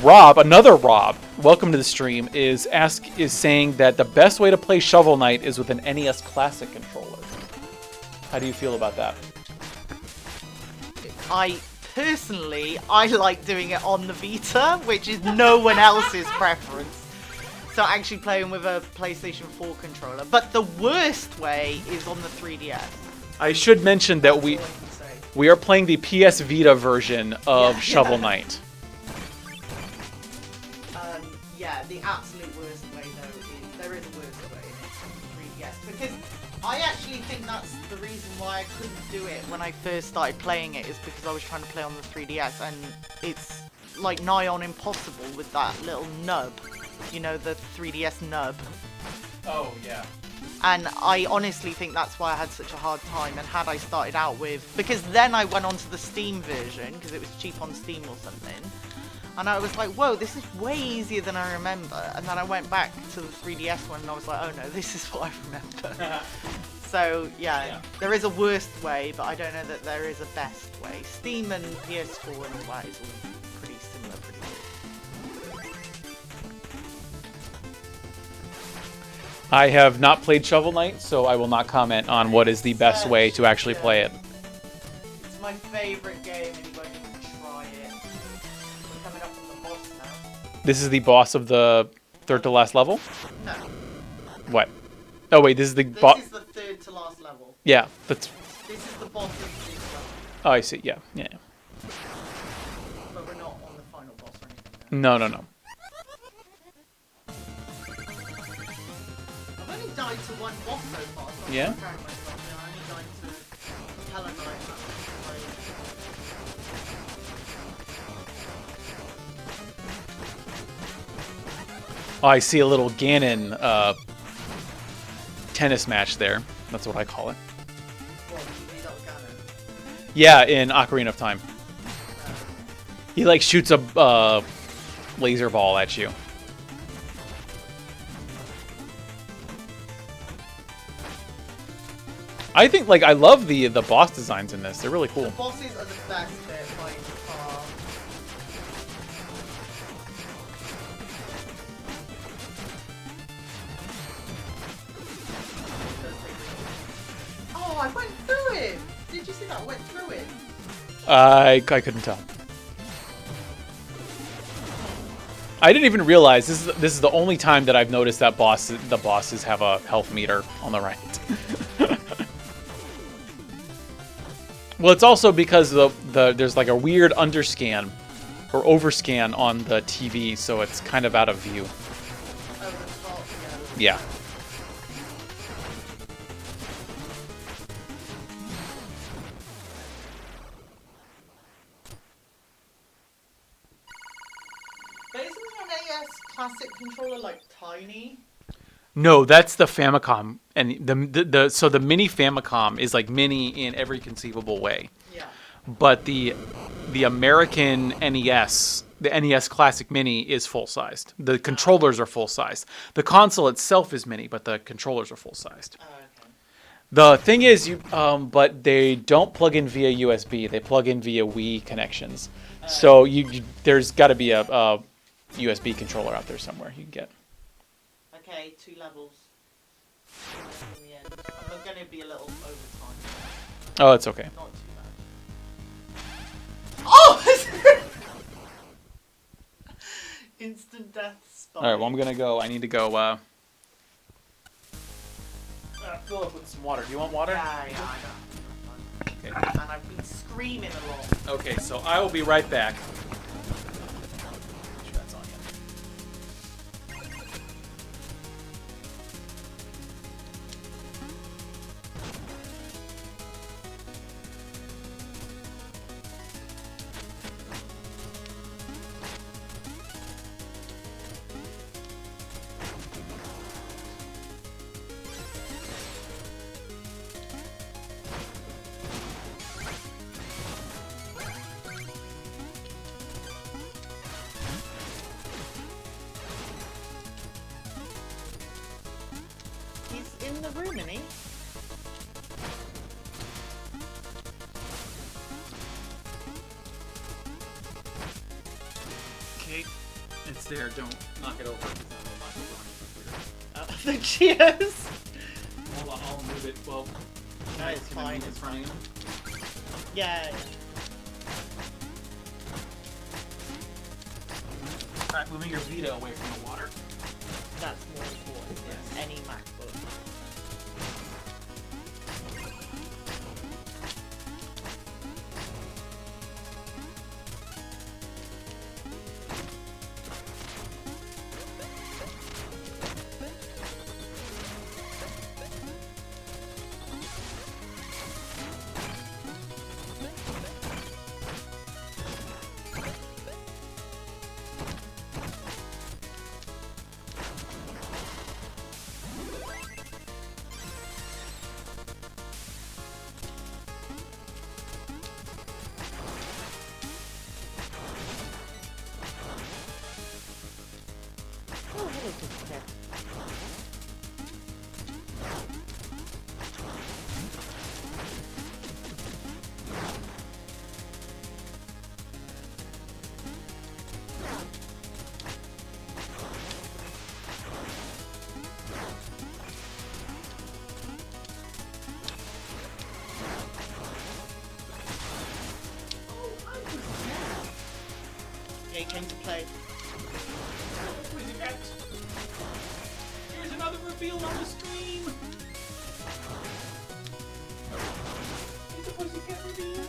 Rob, another Rob, welcome to the stream, is saying that the best way to play Shovel Knight is with an NES Classic controller. How do you feel about that? Personally, I like doing it on the Vita, which is no one else's preference. So actually playing with a PlayStation 4 controller. But the worst way is on the 3DS. I should mention that we are playing the PS Vita version of Shovel Knight. Yeah, the absolute worst way though is there is a worse way, and it's on the 3DS. Because I actually think that's the reason why I couldn't do it when I first started playing it, is because I was trying to play on the 3DS, and it's like nigh on impossible with that little nub. You know, the 3DS nub. Oh, yeah. And I honestly think that's why I had such a hard time. And had I started out with... Because then I went on to the Steam version, because it was cheap on Steam or something. And I was like, whoa, this is way easier than I remember. And then I went back to the 3DS one, and I was like, oh no, this is what I remember. So, yeah, there is a worst way, but I don't know that there is a best way. Steam and PS4 and all that is all pretty similar, pretty good. I have not played Shovel Knight, so I will not comment on what is the best way to actually play it. It's my favorite game, and you guys need to try it. We're coming up on the boss now. This is the boss of the third to last level? No. What? Oh wait, this is the boss. This is the third to last level. Yeah, that's... This is the boss of this level. Oh, I see, yeah. But we're not on the final boss or anything. No. died to one boss so far, so I'm Yeah? not proud of myself. Yeah, I only died to Hella Knight. Oh, I see a little Ganon tennis match there. That's what I call it. What, you need that Ganon? Yeah, in Ocarina of Time. He like shoots a laser ball at you. I think like I love the boss designs in this. They're really The cool. bosses are the best bit by far. Oh, I went through it! Did you see that? I went through it. I couldn't tell. I didn't even realize this is the only time that I've noticed that the bosses have a health meter on the right. Well, it's also because there's like a weird underscan or overscan on the TV, so it's kind of out of view. Oh, the top, Yeah. But isn't an AS classic controller like tiny? No, that's the Famicom, and so the mini Famicom is like mini in every conceivable way. Yeah. But the American NES, the NES Classic Mini is full sized. The controllers are full sized. The console itself is mini, but the controllers are full sized. Oh, okay. The thing is, but they don't plug in via USB. They plug in via Wii connections. So there's got to be a USB controller out there somewhere you can get. Okay, 2 levels. In the end. I'm going to be a little over time. Oh, it's okay. Not too bad. Oh! Instant death spike. All right, well, I'm gonna go. I need to go. Fill up with some water. Do you want water? Yeah, I know. Okay. And I've been screaming a lot. Okay, so I will be right back. Make sure that's on yet. He's in the room, isn't he? Okay, it's there. Don't knock it over. I think she is. Hold on, I'll move it. Well, No, it's fine. It's running. Yeah. Alright, moving your Vita away from the water. That's more important than any MacBook. Oh, hello, Pussycat. Yeah, he came to play. Here's another reveal on the stream. It's a pussycat reveal.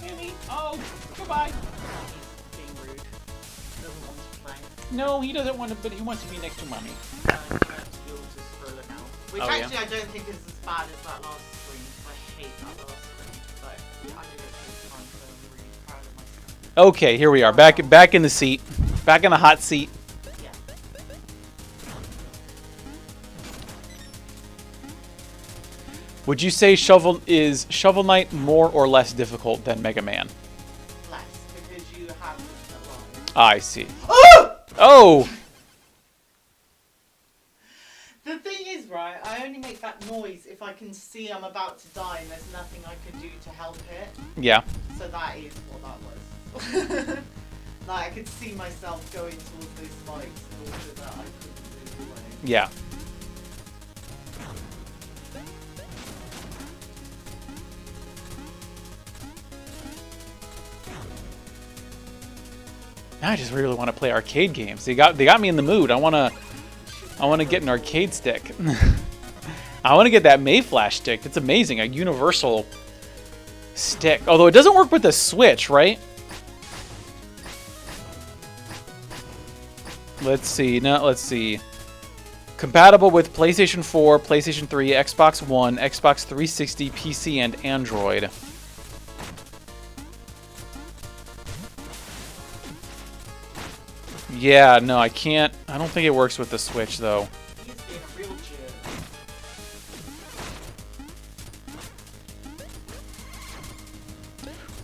Annie, oh, goodbye. He's being rude. Doesn't want to play. No, he doesn't want to, but he wants to be next to mommy. Which Oh, yeah? actually I don't think is as bad as that last screen. I hate that last screen, but I did it this time, so I'm really proud of myself. Okay, here we are, back in the seat, back in the hot seat. Yeah. Would you say Shovel Knight more or less difficult than Mega Man? Less, because you have infinite life. I see. Oh! Oh! The thing is, right, I only make that noise if I can see I'm about to die and there's nothing I can do to help it. Yeah. So that is what that was. Like, I could see myself going towards those spikes in order that I couldn't move away. Yeah. Now I just really want to play arcade games. They got me in the mood. I want to get an arcade stick. I want to get that Mayflash stick. It's amazing, a universal stick. Although it doesn't work with the Switch, right? Let's see. No, let's see. Compatible with PlayStation 4, PlayStation 3, Xbox One, Xbox 360, PC, and Android. Yeah, no, I can't. I don't think it works with the Switch, though. He's being a real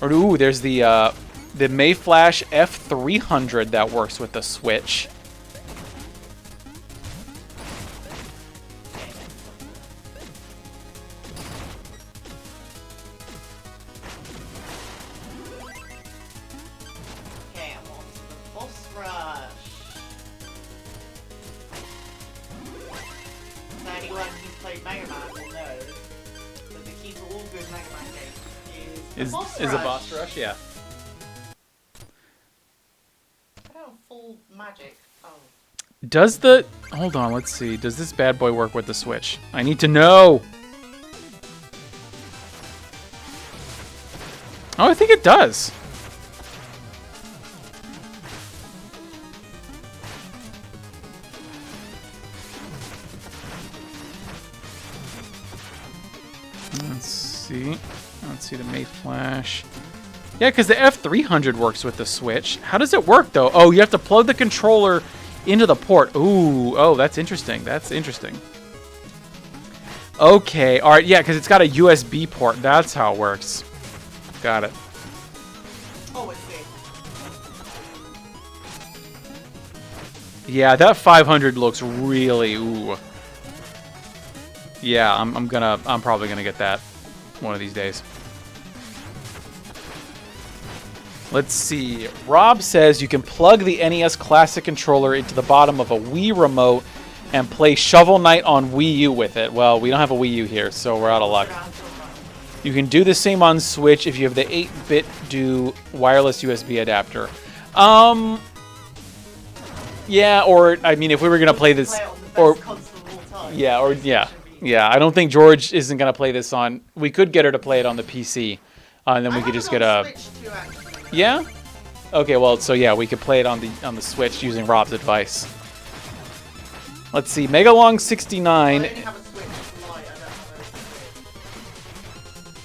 jerk. Or, ooh, there's the Mayflash F300 that works with the Switch. Okay, I'm on to the boss rush. So anyone who's played Mega Man will know that the key to all good Mega Man games is the boss rush. rush? Yeah. I don't have full magic. Oh. Does the... Hold on, let's see. Does this bad boy work with the Switch? I need to know! Oh, I think it does. Let's see. Let's see the Mayflash. Yeah, because the F300 works with the Switch. How does it work, though? Oh, you have to plug the controller into the port. Ooh, oh, that's interesting. That's interesting. Okay, all right, yeah, because it's got a USB port. That's how it works. Got it. Oh, it's big. Yeah, that 500 looks really, ooh. Yeah, I'm probably gonna get that one of these days. Let's see. Rob says you can plug the NES Classic controller into the bottom of a Wii remote and play Shovel Knight on Wii U with it. Well, we don't have a Wii U here, so we're out of luck. You can do the same on Switch if you have the 8-bit do wireless USB adapter. Yeah, or I mean, if we were gonna play this, or yeah, or yeah, yeah. I don't think George isn't gonna play this on. We could get her to play it on the PC, and then we could just get a. Yeah. Okay. Well, so yeah, we could play it on the Switch using Rob's advice. Let's see, Megalong 69.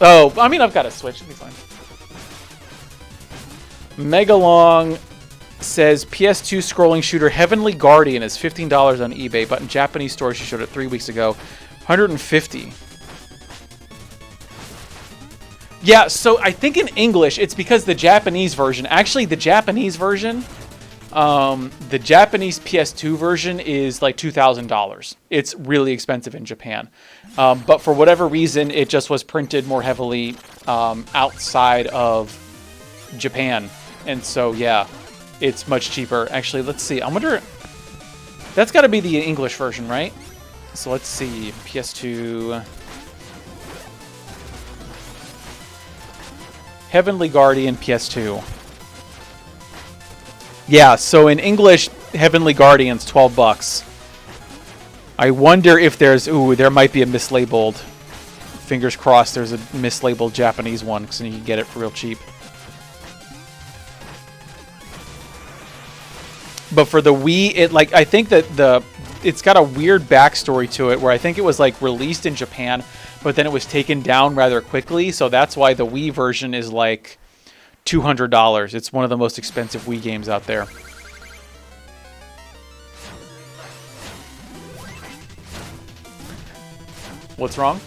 Oh, I mean, I've got a Switch. It'll be fine. Megalong says PS2 scrolling shooter Heavenly Guardian is $15 on eBay, but in Japanese stores she showed it 3 weeks ago, $150. Yeah, so I think in English it's because the Japanese version, actually the Japanese version, the Japanese PS2 version is like $2,000. It's really expensive in Japan. But for whatever reason, it just was printed more heavily outside of Japan. And so, yeah, it's much cheaper. Actually, let's see. I wonder... That's got to be the English version, right? So let's see. PS2... Heavenly Guardian PS2. Yeah, so in English, Heavenly Guardian's $12. I wonder if there's... Ooh, there might be a mislabeled... Fingers crossed there's a mislabeled Japanese one, because then you can get it for real cheap. But for the Wii, it like I think that it's got a weird backstory to it where I think it was like released in Japan, but then it was taken down rather quickly. So that's why the Wii version is like $200. It's one of the most expensive Wii games out there. What's wrong?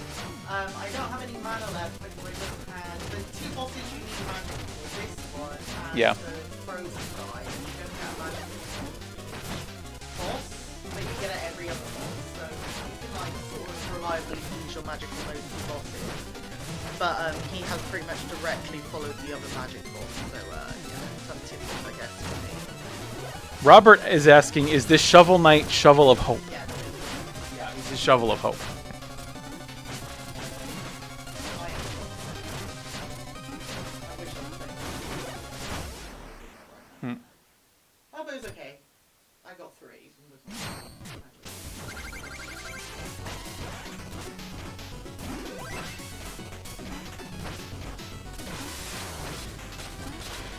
I don't have any mana left because I just had the two bosses you need mana for. This one and Yeah. the frozen guy. You don't get a magic boss, but you get it every other boss. So you can like sort of reliably use your magic on those two bosses. But he has pretty much directly followed the other magic boss. So some tips I guess for me. Robert is asking, is this Shovel Knight Shovel of Hope? Yeah, Yeah, This is Shovel of Hope. I wish I was Hmm. Oh, but it was okay. I got 3.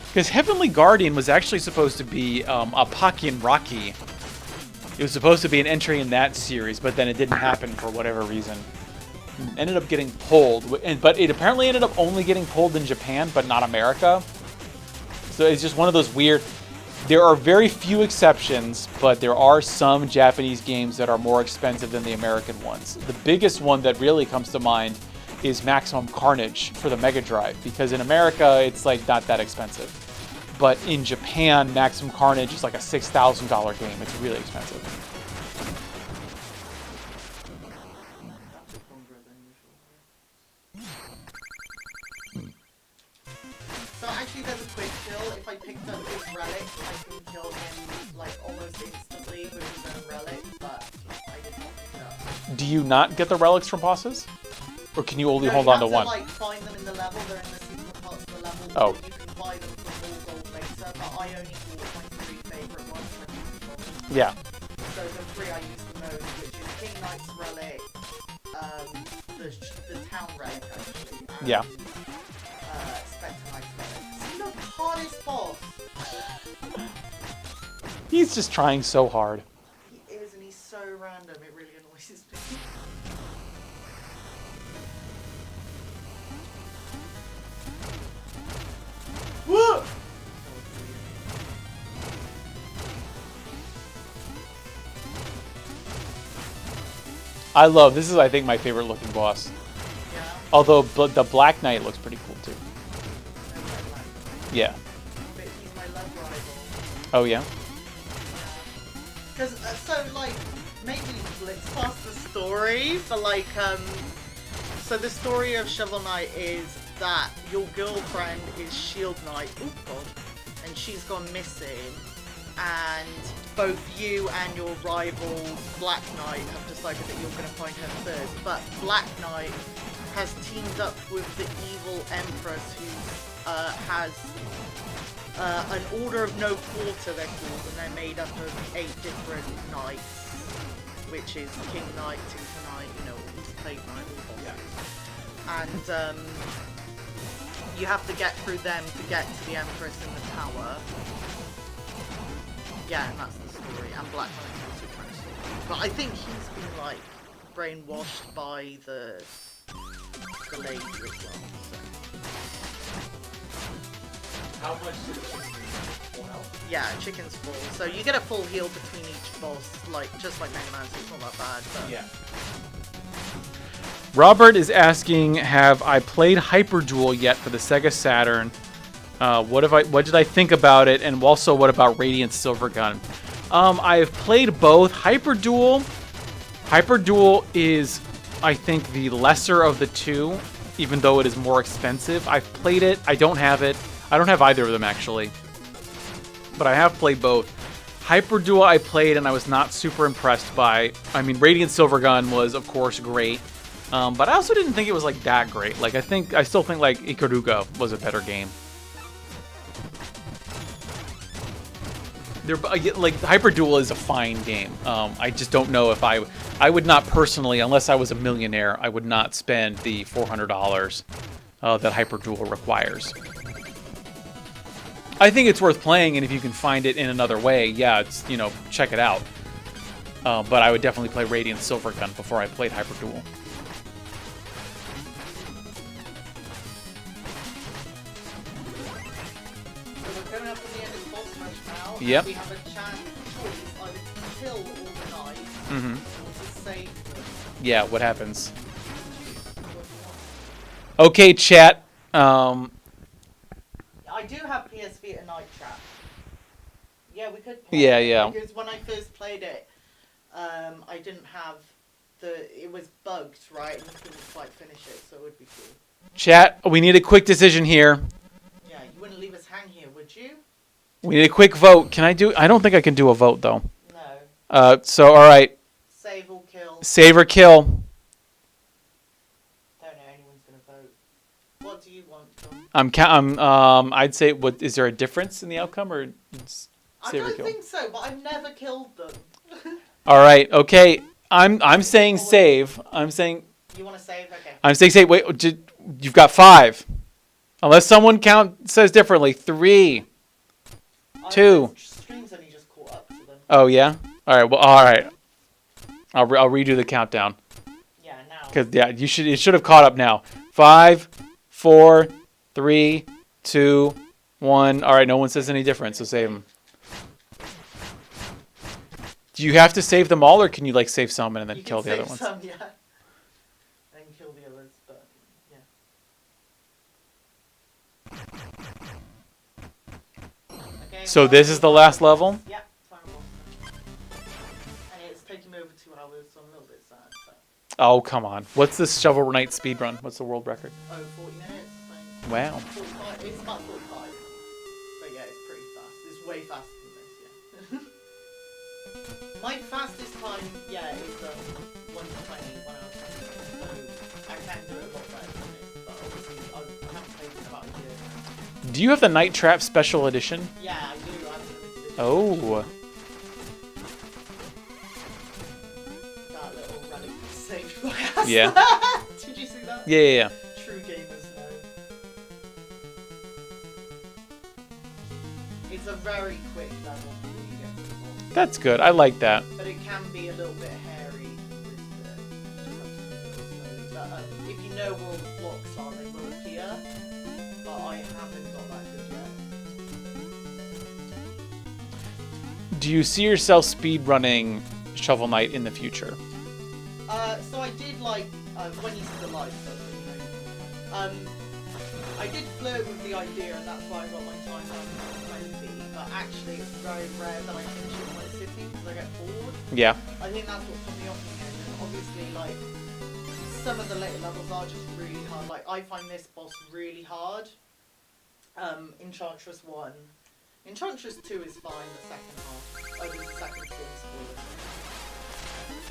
Because Heavenly Guardian was actually supposed to be a Pakian Rocky. It was supposed to be an entry in that series, but then it didn't happen for whatever reason. Ended up getting pulled, but it apparently ended up only getting pulled in Japan, but not America. So it's just one of those weird... There are very few exceptions, but there are some Japanese games that are more expensive than the American ones. The biggest one that really comes to mind is Maximum Carnage for the Mega Drive, because in America, it's like not that expensive. But in Japan, Maximum Carnage is like a $6,000 game. It's really expensive. So actually there's a quick kill. If I picked up his relic, I can kill him like almost instantly with his own relic, but I did not pick it up. Do you not get the relics from bosses? Or can you only No, hold you on to have one? like find them in the level, they're in the secret parts of the level. Oh. You can buy them for more gold later, but I only bought my 3 favourite ones for $50. Yeah. So the 3 I used the most, which is King Knight's relic, the town relic actually, and Yeah. Spectre Knight's relic. See the hardest boss. He's just trying so hard. He is, and he's so random, it really annoys me. Whoa! I love, this is I think my favorite looking boss. Yeah. Although the Black Knight looks pretty cool too. Yeah. But he's my love rival. Oh yeah? Because, so, like, maybe let's pass the story, but, like, so the story of Shovel Knight is that your girlfriend is Shield Knight, oh god, and she's gone missing, and both you and your rival Black Knight have decided that you're going to find her first, but Black Knight has teamed up with the evil Empress who has an Order of No Quarter, they're called, and they're made up of 8 different knights, which is King Knight, Tinker Knight, you know, Plague Knight, all bosses. And you have to get through them to get to the Empress in the tower. Yeah, and that's the story. And Black Knight's also kind of story. But I think he's been like brainwashed by the lady as well. So. How much did the chicken bring? Full health? Yeah, chicken's full. So you get a full heal between each boss, like just like Mega Man, so it's not that bad. But Yeah. Robert is asking, have I played Hyper Duel yet for the Sega Saturn? What did I think about it? And also, what about Radiant Silvergun? I have played both. Hyper Duel is, I think, the lesser of the two, even though it is more expensive. I've played it. I don't have it. I don't have either of them, actually. But I have played both. Hyper Duel I played and I was not super impressed by. I mean, Radiant Silvergun was, of course, great. But I also didn't think it was, like, that great. Like, I still think, like, Ikaruga was a better game. Like, Hyper Duel is a fine game. I just don't know if I would not personally, unless I was a millionaire, I would not spend the $400 that Hyper Duel requires. I think it's worth playing, and if you can find it in another way, yeah, it's, you know, check it out. But I would definitely play Radiant Silvergun before I played Hyper Duel. So we're going up to the end of the boss rush now. Yep. And we have a choice either to kill or deny. Mm-hmm. Or to save them. Yeah, what happens? Okay, chat. I do have PS Vita Night Trap. Yeah, we could play Yeah, it, yeah. Because when I first played it, I didn't have it was bugged, right? And you couldn't quite finish it, so it would be cool. Chat, we need a quick decision here. Yeah, you wouldn't leave us hang here, would you? We need a quick vote. Can I do... I don't think I can do a vote, though. No. So, alright. Save or kill. Save or kill. Don't know anyone's gonna vote. What do you want, Tom? I'd say, what, is there a difference in the outcome, or... I Save or don't kill? think so, but I've never killed them. Alright, okay. I'm saying save. I'm saying You want to save? Okay. save. Wait, you've got 5. Unless someone says differently. 3. 2. Stream's only just caught up to them. Oh, yeah? Alright, well, alright. I'll redo the countdown. Yeah, now. Because, yeah, it should have caught up now. 5, 4, 3, 2, 1. Alright, no one says any different, so save them. Do you have to save them all, or can you, like, save some and then You kill can the other save ones? some, yeah. And kill the others, but yeah. Okay, So this is the last level? Yeah, final boss. And it's taken me over 2 hours, so I'm a little bit sad. But... Oh, come on. What's this Shovel Knight speedrun? What's the world record? Oh, 40 minutes, I think. Wow. 45, it's about 45. But yeah, it's pretty fast. It's way faster than this, yeah. My fastest time, yeah, is 1:20, 1 hour 20. So I can do it a lot better than this, but obviously I haven't played in about a year. Do you have the Night Trap Special Edition? Yeah, I do. I have limited edition. Oh. That little relic saved my ass. Yeah. Did you see that? Yeah. True gamers know. It's a very quick level before you get to the boss. That's good. I like that. But it can be a little bit hairy with but if you know where all the blocks are, they will appear. But I haven't got that good yet. Do you see yourself speedrunning Shovel Knight in the future? So I did like when you see the live stuff, I did flirt with the idea, and that's why I got my time down to 20. But actually, it's very rare that I finish it when it's sitting because I get bored. Yeah. I think that's what put me off again. And obviously, like some of the later levels are just really hard. Like I find this boss really hard. Enchantress 1. Enchantress 2 is fine. The second half. Oh, there's the second thing.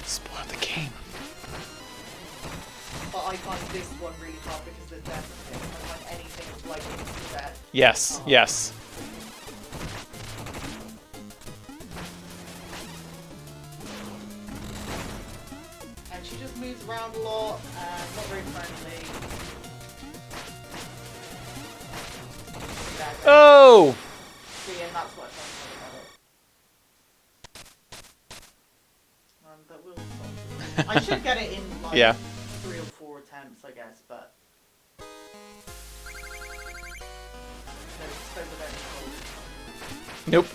Spoil the game. But I find this one really hard because the death thing. I find anything like instant death. Yes. Yes. And she just moves around a lot and not very friendly. Oh. See, and that's what I find about it. But we'll solve it. I should get it in like Yeah. 3 or 4 attempts, I guess, but. No, so the very cold. Nope.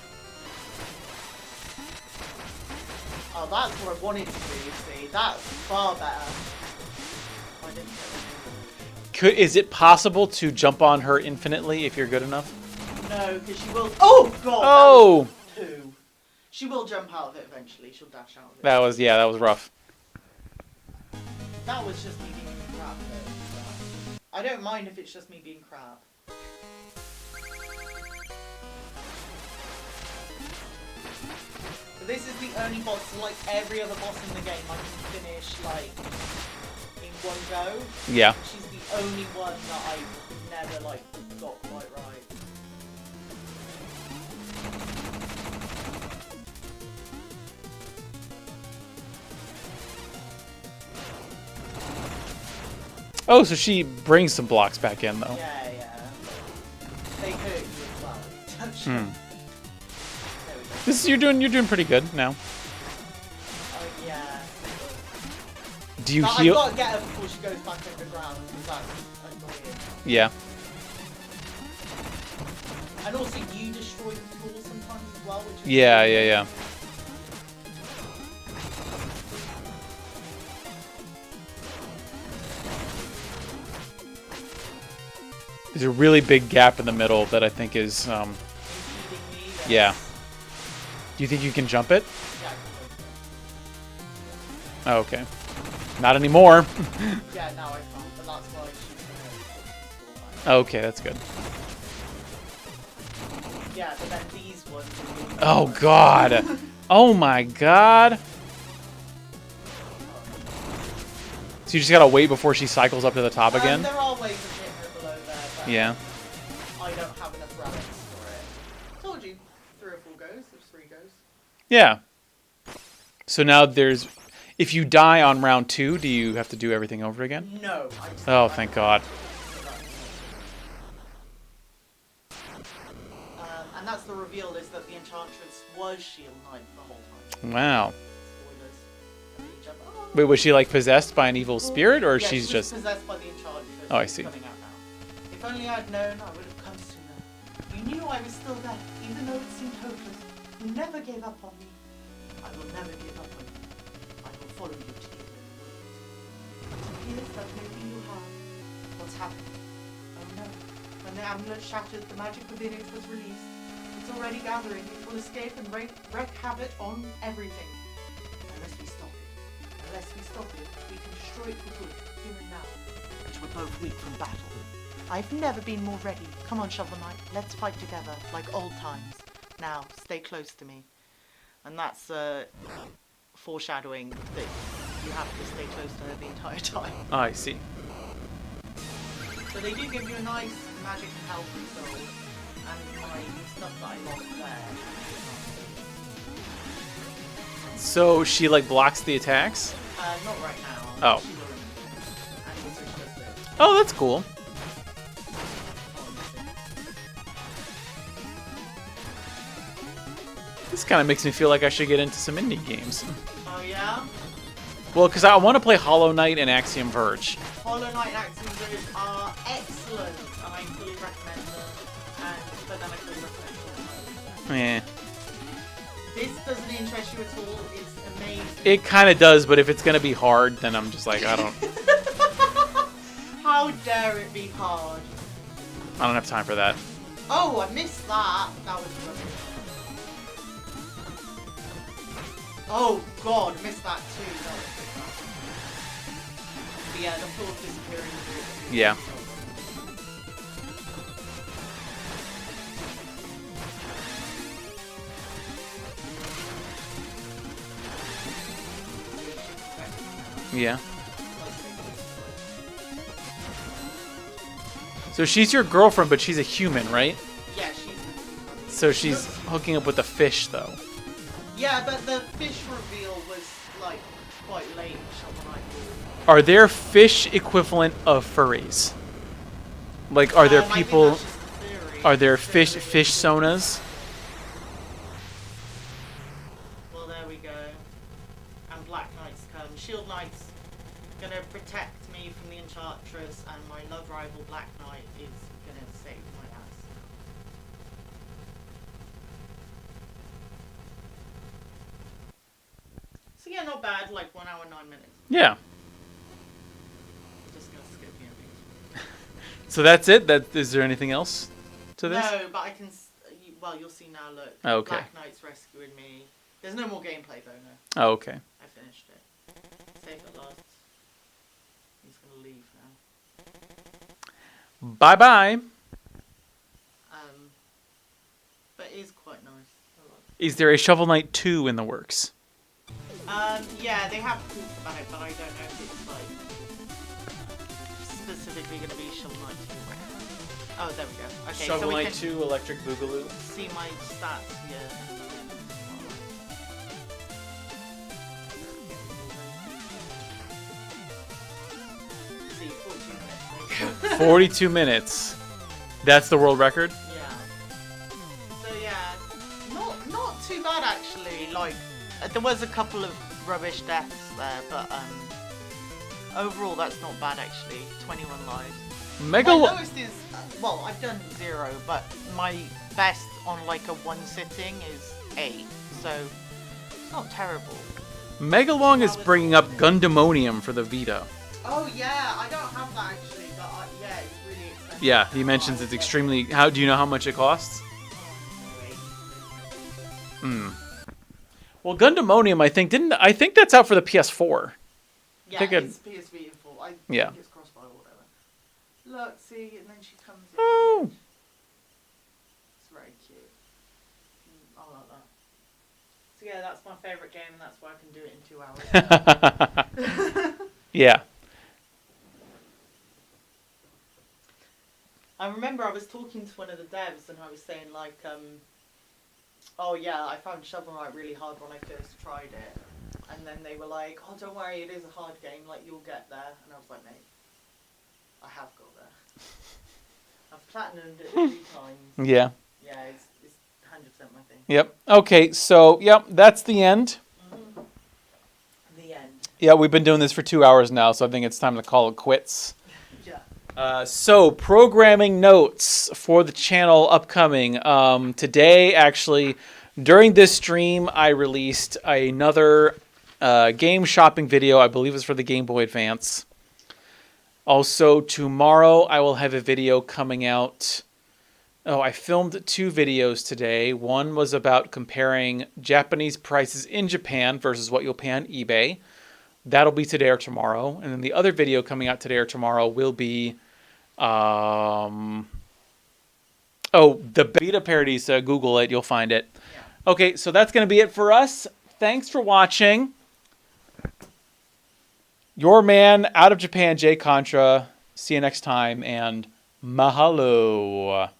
Oh, that's what I wanted to do, see. That's far better. I didn't get it. Is it possible to jump on her infinitely if you're good enough? No, because she will. Oh, God! Oh! That was 2. She will jump out of it eventually. She'll dash out of it. That was rough. That was just me being crap, though. I don't mind if it's just me being crap. But this is the only boss, so like every other boss in the game, I can finish like in one go. Yeah. She's the only one that I never like got quite right. Oh, so she brings some blocks back in though. Yeah, yeah. They hurt you as well. Touch There we go. This you're doing pretty good now. Oh yeah. Do you But heal? I've got to get her before she goes back underground, because that's annoying. Yeah. And also, you destroy the floor sometimes as well, which is Yeah. There's a really big gap in the middle that I think is, impeding me. yeah. Do you think you can jump it? Yeah, I can go Oh, okay. Not anymore. for it. Yeah, now I can't, but that's why she's gonna Okay, that's good. Yeah, but then these ones. are really Oh, hard. God. Oh, my God. So you just gotta wait before she cycles up to the top again? There are ways of getting her below there, but Yeah. I don't have enough relics for it. Told you, 3 or 4 goes. There's 3 goes. Yeah. So now there's... If you die on round 2, do you have to do everything over again? No. I just Oh, thank God. And that's the reveal, is that the Enchantress was Shield Knight the whole time. Wow. Spoilers. And then you jump, oh, Wait, was she like possessed by an evil spirit, or yeah, she's just... possessed by the Enchantress. Oh, I who's see. coming out now. If only I'd known, I would have come sooner. You knew I was still there, even though it seemed hopeless. You never gave up on me. I will never give up on you. I will follow you to the end of the world. It appears that maybe you have. What's happened? Oh no. When the amulet shattered, the magic within it was released. It's already gathering. It will escape and wreak havoc on everything. Unless we stop it. Unless we stop it, we can destroy it for good, here and now. But we're both weak from battle. I've never been more ready. Come on, Shovel Knight. Let's fight together, like old times. Now, stay close to me. And that's foreshadowing that you have to stay close to her the entire time. Oh, I see. So they do give you a nice magic and health refill. And my stuff that I lost there. So she like blocks the attacks? Not right now. Oh. She will. And also she does this. Oh, that's cool. This kind of makes me feel like I should get into some indie games. Oh yeah? Well, because I want to play Hollow Knight and Axiom Verge. Hollow Knight and Axiom Verge are excellent, and I fully recommend them. But then I fully recommend them. Eh. This doesn't interest you at all. It's amazing. It kind of does, but if it's going to be hard, then I'm just like, I don't How dare it be hard? have time for that. Oh, I missed that. That was rubbish. Oh god, missed that too. That was pretty bad. But yeah, the floor disappearing. Yeah. Yeah. So she's your girlfriend, but she's a human, right? Yeah, she's. So she's hooking up with the fish, though. Yeah, but the fish reveal was like quite late. Shovel Knight. Are there fish equivalent of furries? Like, are there I think people? that's just the theory. Are there Theory. fish sonas? Well, there we go. And Black Knight's come. Shield Knight's gonna protect me from the Enchantress, and my love rival Black Knight is gonna save my ass. So yeah, not bad. Like 1 hour 9 minutes. Yeah. I'm just gonna skip the endings. So that's it. That is there anything else to this? No, but I can. Well, you'll see now. Look. Oh, okay. Black Knight's rescuing me. There's no more gameplay though. No, Oh, okay. I finished it. Save at last. He's gonna leave now. Bye bye. But it is quite nice. I like Is there a Shovel Knight 2 in the works? it. Yeah, they have talked about it, but I don't know if it's like specifically gonna be Shovel Knight 2. Oh, there we go. Okay, so we can 2 Electric Boogaloo. see my stats here. See, 14 minutes later. 42 minutes. That's the world record? Yeah. So Not too bad actually. Like there was a couple of rubbish deaths there, but overall that's not bad actually. 21 lives. My lowest is well, I've done 0, but my best on like a one sitting is 8. So it's not terrible. Megalong is bringing up Gundamonium for the Vita. Oh yeah, I don't have that actually, but yeah, it's really expensive. Yeah, he mentions it's extremely. How do you know how much it costs? Well, Gundamonium, I think that's out for the PS4. Yeah, think it's PSV in full. I Yeah. think it's crossbar or whatever. Look, see, and then she comes in. Oh. It's very cute. I like that. So yeah, that's my favourite game, and that's why I can do it in 2 hours. Yeah. I remember I was talking to one of the devs, and I was saying like, oh yeah, I found Shovel Knight really hard when I first tried it. And then they were like, oh, don't worry, it is a hard game, like, you'll get there. And I was like, mate, I have got there. I've platinumed it 3 times. Yeah. Yeah, it's 100% my thing. Yep. Okay, so, yep, that's the end. Mm-hmm. The end. Yeah, we've been doing this for 2 hours now, so I think it's time to call it quits. Yeah. So, programming notes for the channel upcoming. Today, actually, during this stream, I released another game shopping video. I believe it's for the Game Boy Advance. Also, tomorrow, I will have a video coming out. Oh, I filmed 2 videos today. One was about comparing Japanese prices in Japan versus what you'll pay on eBay. That'll be today or tomorrow. And then the other video coming out today or tomorrow will be the beta parodies. Google it, you'll find it. Yeah. Okay, so that's going to be it for us. Thanks for watching. Your man out of Japan, Jay Contra. See you next time, and mahalo.